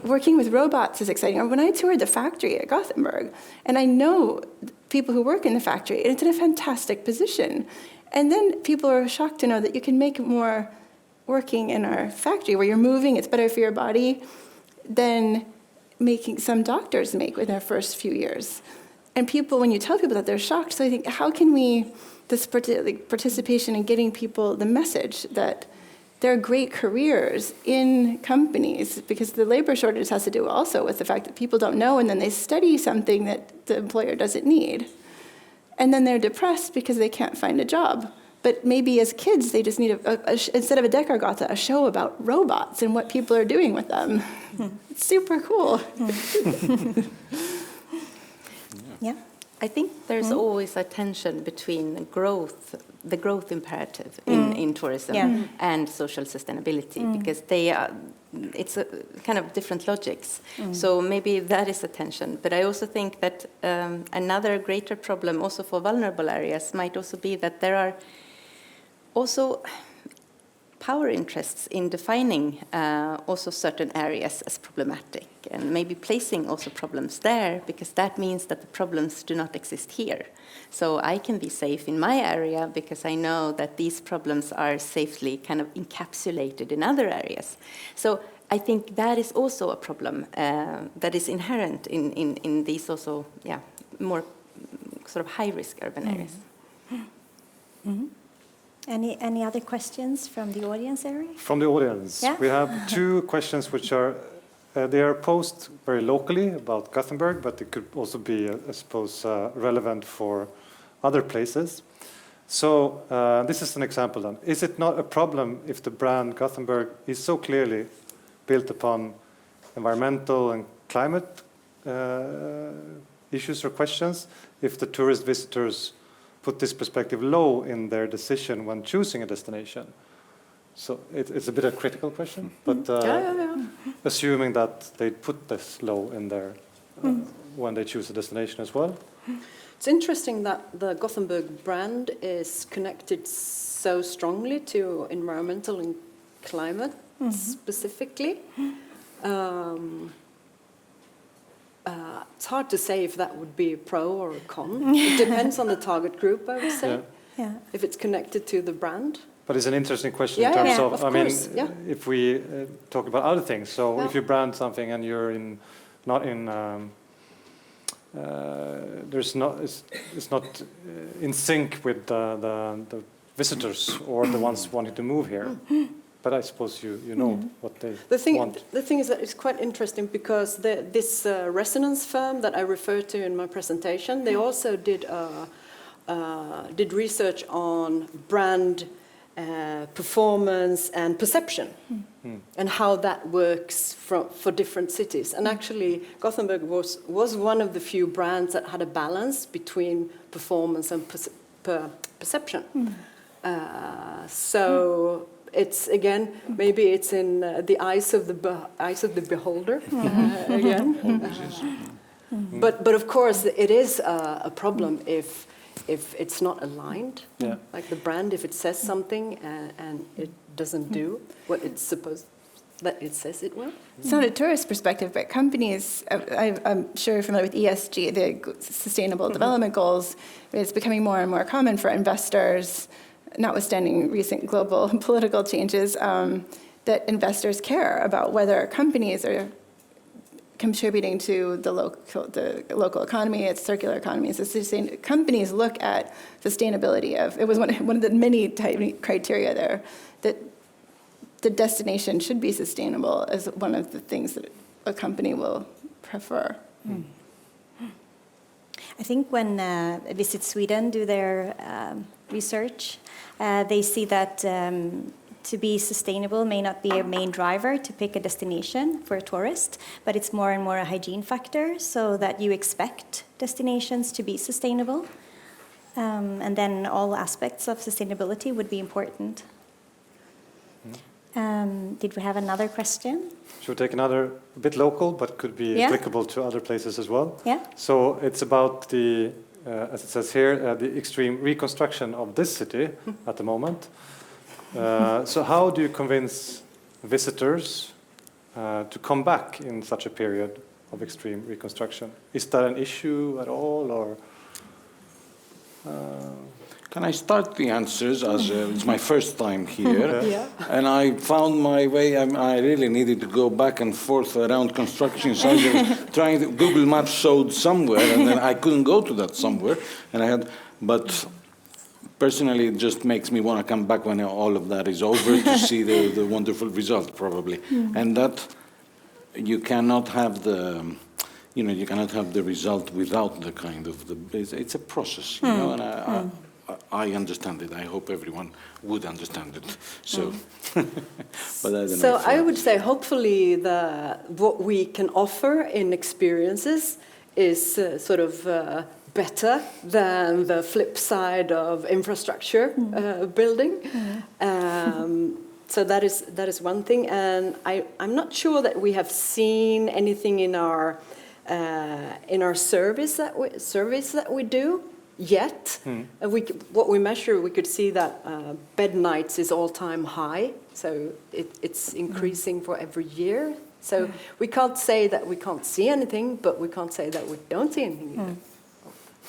working with robots is exciting. Or when I toured the factory at Gothenburg, and I know people who work in the factory, and it's in a fantastic position. And then people are shocked to know that you can make more working in our factory, where you're moving, it's better for your body, than making some doctors make with their first few years. And people, when you tell people that, they're shocked. So I think, how can we, this participation in getting people the message that there are great careers in companies, because the labor shortage has to do also with the fact that people don't know, and then they study something that the employer doesn't need. And then they're depressed because they can't find a job. But maybe as kids, they just need, instead of a Deckargata, a show about robots and what people are doing with them. It's super cool. Yeah. I think there's always a tension between the growth imperative in tourism and social sustainability, because it's a kind of different logics. So maybe that is a tension. But I also think that another greater problem also for vulnerable areas might also be that there are also power interests in defining also certain areas as problematic, and maybe placing also problems there, because that means that the problems do not exist here. So I can be safe in my area because I know that these problems are safely kind of encapsulated in other areas. So I think that is also a problem that is inherent in these also, more sort of high-risk urban areas. Any other questions from the audience area? From the audience, we have two questions which are, they are posed very locally about Gothenburg, but it could also be, I suppose, relevant for other places. So this is an example then. Is it not a problem if the brand Gothenburg is so clearly built upon environmental and climate issues or questions, if the tourist visitors put this perspective low in their decision when choosing a destination? So it's a bit of a critical question, but assuming that they put this low in there when they choose a destination as well. It's interesting that the Gothenburg brand is connected so strongly to environmental and climate specifically. It's hard to say if that would be a pro or a con. It depends on the target group, I would say, if it's connected to the brand. But it's an interesting question in terms of course, if we talk about other things. So if you brand something and you're not in it's not in sync with the visitors or the ones wanting to move here. But I suppose you know what they want. The thing is that it's quite interesting because this resonance firm that I referred to in my presentation, they also did research on brand performance and perception and how that works for different cities. And actually, Gothenburg was one of the few brands that had a balance between performance and perception. So it's again, maybe it's in the eyes of the beholder again. But of course, it is a problem if it's not aligned, like the brand, if it says something and it doesn't do what it's supposed that it says it will. It's not a tourist perspective, but companies, I'm sure you're familiar with ESG, the Sustainable Development Goals. It's becoming more and more common for investors, notwithstanding recent global political changes, that investors care about whether companies are contributing to the local economy, its circular economy. Companies look at sustainability it was one of the many criteria there, that the destination should be sustainable as one of the things that a company will prefer. I think when Visit Sweden do their research, they see that to be sustainable may not be a main driver to pick a destination for a tourist, but it's more and more a hygiene factor, so that you expect destinations to be sustainable. And then all aspects of sustainability would be important. Did we have another question? Should we take another, a bit local, but could be applicable to other places as well? Yeah. So it's about the, as it says here, the extreme reconstruction of this city at the moment. So how do you convince visitors to come back in such a period of extreme reconstruction? Is that an issue at all, or? Can I start the answers, as it's my first time here, Yeah. and I found my way. I really needed to go back and forth around construction sites, trying to, Google Maps showed somewhere, and then I couldn't go to that somewhere, and I had, but personally, it just makes me want to come back when all of that is over to see the wonderful result, probably, and that you cannot have the. You know, you cannot have the result without the kind of it's a process, you know, and I understand it. I hope everyone would understand it. So, but I don't know. So I would say, hopefully, what we can offer in experiences is sort of better than the flip side of infrastructure building. So that is one thing, and I'm not sure that we have seen anything in our surveys that we do yet. What we measure, we could see that bed nights is all-time high, so it's increasing for every year. So we can't say that we can't see anything, but we can't say that we don't see anything either.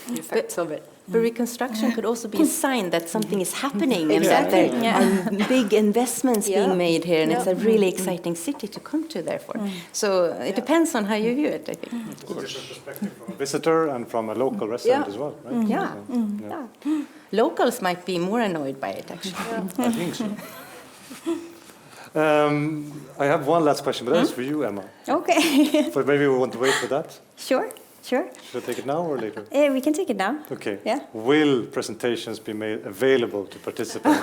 The effects of it. But reconstruction could also be a sign that something is happening and that Exactly. there are big investments being made here, and it's a really exciting city to come to, therefore. So it depends on how you view it, I think. Different perspective from a visitor and from a local resident as well, right? Yeah. Locals might be more annoyed by it, actually. I think so. I have one last question, but that's for you, Emma. Okay. But maybe we want to wait for that. Sure. Should I take it now or later? We can take it now. Okay. Yeah. Will presentations be made available to participants?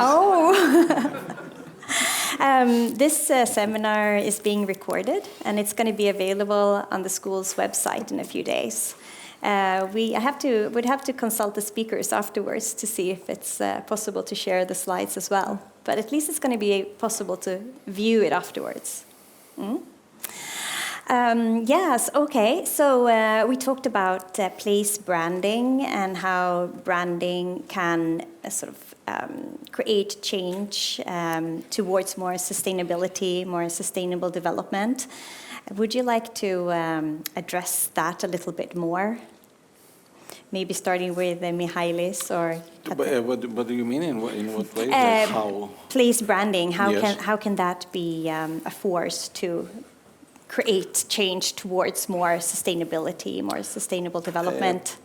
This seminar is being recorded, and it's going to be available on the school's website in a few days. We'd have to consult the speakers afterwards to see if it's possible to share the slides as well. But at least it's going to be possible to view it afterwards. Yes, okay. So we talked about place branding and how branding can sort of create change towards more sustainability, more sustainable development. Would you like to address that a little bit more? Maybe starting with Mihailis or. What do you mean? In what way? Like how? Place branding. Yes. How can that be a force to create change towards more sustainability, more sustainable development?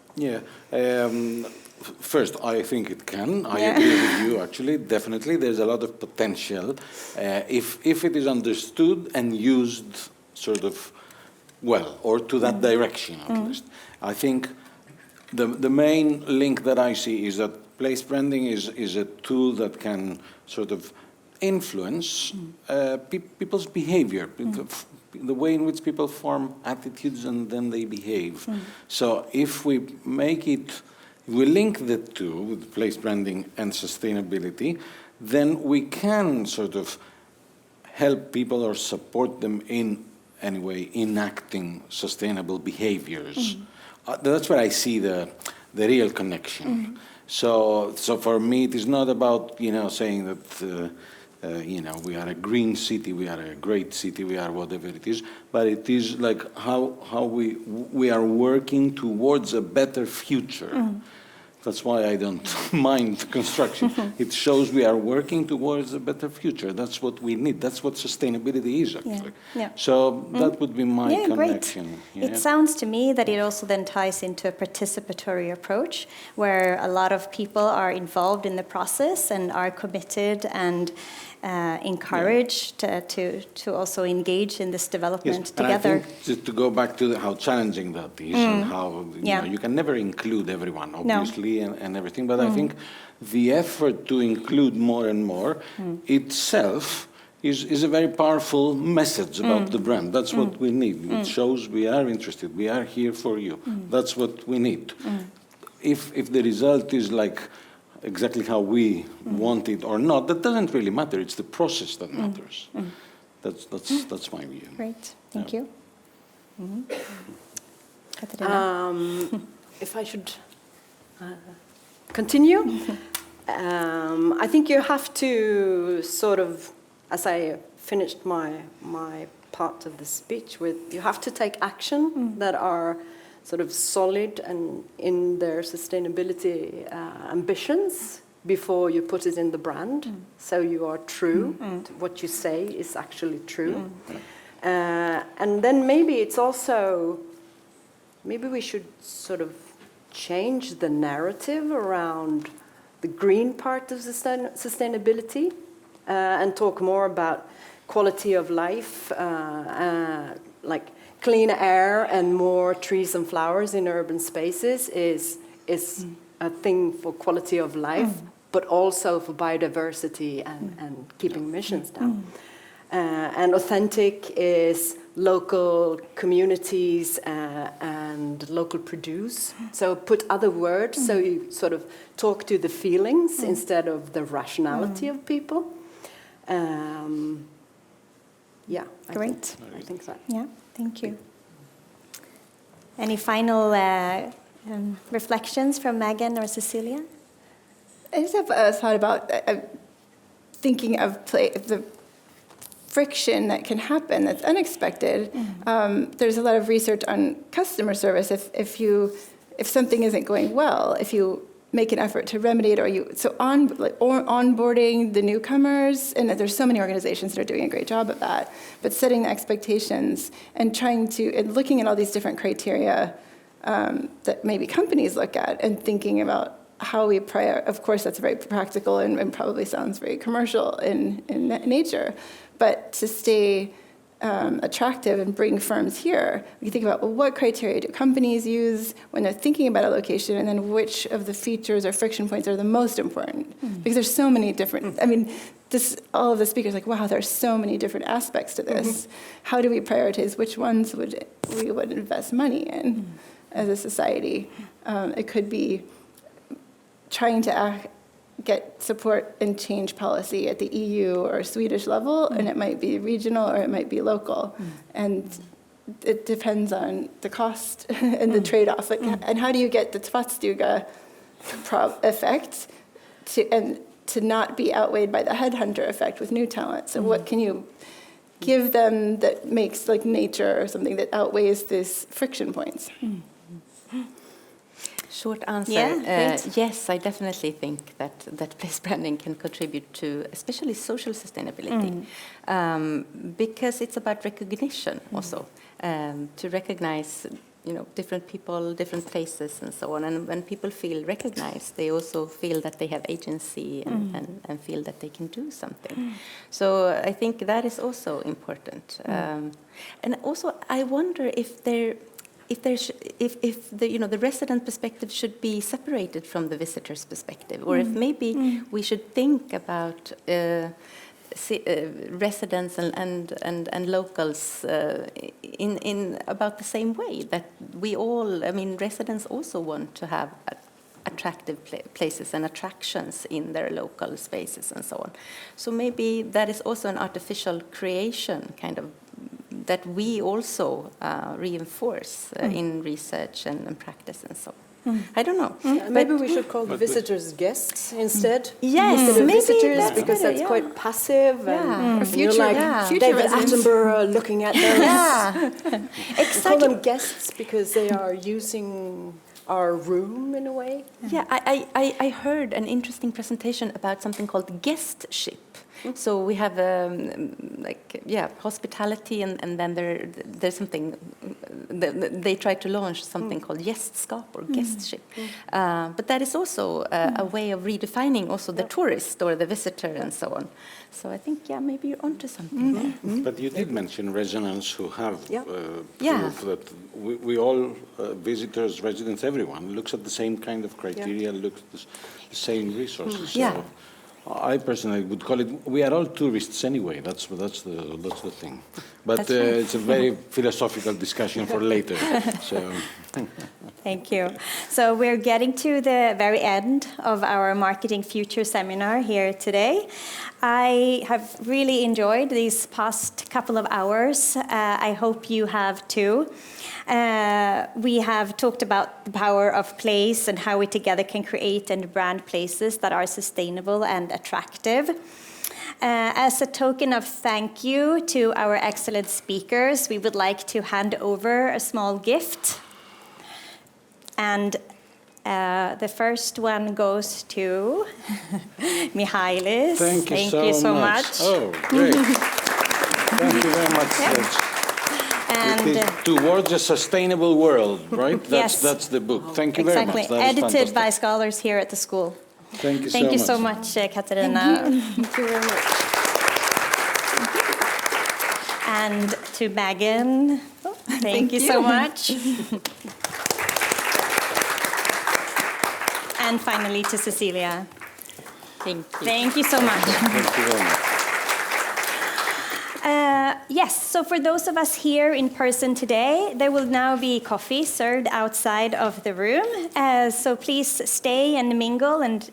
First, I think it can. I agree with you, actually. Definitely, there's a lot of potential if it is understood and used sort of well, or to that direction at least. I think the main link that I see is that place branding is a tool that can sort of influence people's behavior, the way in which people form attitudes and then they behave. So if we make it, if we link the two with place branding and sustainability, then we can sort of help people or support them in any way enacting sustainable behaviors. That's where I see the real connection. So for me, it is not about saying that we are a green city, we are a great city, we are whatever it is, but it is like how we are working towards a better future. That's why I don't mind construction. It shows we are working towards a better future. That's what we need. That's what sustainability is, actually. So that would be my connection. Great. It sounds to me that it also then ties into a participatory approach where a lot of people are involved in the process and are committed and encouraged to also engage in this development Yes, together. and I think to go back to how challenging that is and how you can never include everyone, obviously, and everything. But I think the effort to include more and more itself is a very powerful message about the brand. That's what we need. It shows we are interested. We are here for you. That's what we need. If the result is like exactly how we want it or not, that doesn't really matter. It's the process that matters. That's my view. Great, thank you. If I should continue, I think you have to sort of, as I finished my part of the speech with, you have to take action that are sort of solid and in their sustainability ambitions before you put it in the brand. So you are true. What you say is actually true. And then maybe it's also, maybe we should sort of change the narrative around the green part of sustainability and talk more about quality of life, like clean air and more trees and flowers in urban spaces is a thing for quality of life, but also for biodiversity and keeping emissions down. And authentic is local communities and local produce. So put other words, so you sort of talk to the feelings instead of the rationality of people. Yeah, Great. I think so. Yeah, thank you. Any final reflections from Megan or Cecilia? I just have a thought about thinking of the friction that can happen that's unexpected. There's a lot of research on customer service. If something isn't going well, if you make an effort to remedy it, or onboarding the newcomers, and there's so many organizations that are doing a great job of that, but setting the expectations and looking at all these different criteria that maybe companies look at, and thinking about how we of course that's very practical and probably sounds very commercial in nature, but to stay attractive and bring firms here, we can think about, well, what criteria do companies use when they're thinking about a location, and then which of the features or friction points are the most important? Because there's so many different, all of the speakers like, wow, there's so many different aspects to this. How do we prioritize which ones we would invest money in as a society? It could be trying to get support and change policy at the EU or Swedish level, and it might be regional or it might be local. And it depends on the cost and the trade-off. And how do you get the Tvättstuga effect to not be outweighed by the headhunter effect with new talent? So what can you give them that makes like nature or something that outweighs these friction points? Short answer, yes, I definitely think that place branding can contribute to especially social sustainability, because it's about recognition also, to recognize different people, different places and so on. And when people feel recognized, they also feel that they have agency and feel that they can do something. So I think that is also important. And also I wonder if the resident perspective should be separated from the visitor's perspective, or if maybe we should think about residents and locals in about the same way, that we all, residents also want to have attractive places and attractions in their local spaces and so on. So maybe that is also an artificial creation kind of that we also reinforce in research and practice and so on. I don't know. Maybe we should call the visitors guests instead. Yes, instead of maybe visitors, that's because better, that's quite passive. And Or future, future David residents. Attenborough looking at those. Exactly. Call them guests because they are using our room in a way. Yeah, I heard an interesting presentation about something called guestship, So we have hospitality, and then there's something. They try to launch something called gästskap or guestship, but that is also a way of redefining also the tourist or the visitor and so on. So I think maybe you're onto something there. But you did mention Resonance, who have Yeah. proof that we all, visitors, residents, everyone, looks at the same kind of criteria, looks at the same resources. Yeah. So I personally would call it, we are all tourists anyway, that's the thing. But That's right. it's a very philosophical discussion for later. So. Thank you. So we're getting to the very end of our Marketing Future seminar here today. I have really enjoyed these past couple of hours. I hope you have too. We have talked about the power of place and how we together can create and brand places that are sustainable and attractive. As a token of thank you to our excellent speakers, we would like to hand over a small gift. And the first one goes to Mihalis. Thank you so much. Oh, great. Thank you very much. And it is Towards a Sustainable World, right? Yes. That's the book. Thank you very much. Exactly. That is Edited fantastic. by scholars here at the school. Thank you Thank you so so much. much, Katarina. Thank you very much. And to Megan, thank you so much. And finally to Cecilia. Thank you. Thank you so much. Thank you very much. Yes, so for those of us here in person today, there will now be coffee served outside of the room. So please stay and mingle and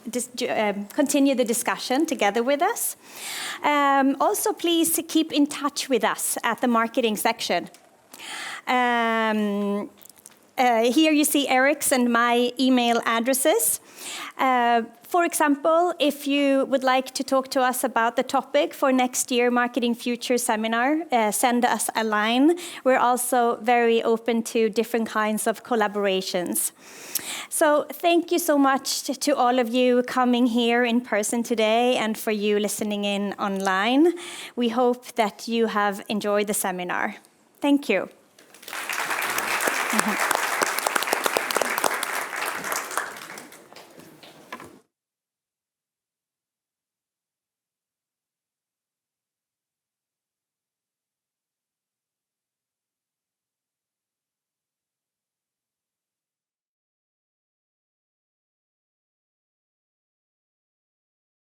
continue the discussion together with us. Also, please keep in touch with us at the marketing section. Here you see Eric's and my email addresses. For example, if you would like to talk to us about the topic for next year Marketing Future seminar, send us a line. We're also very open to different kinds of collaborations. So thank you so much to all of you coming here in person today and for you listening in online. We hope that you have enjoyed the seminar. Thank you.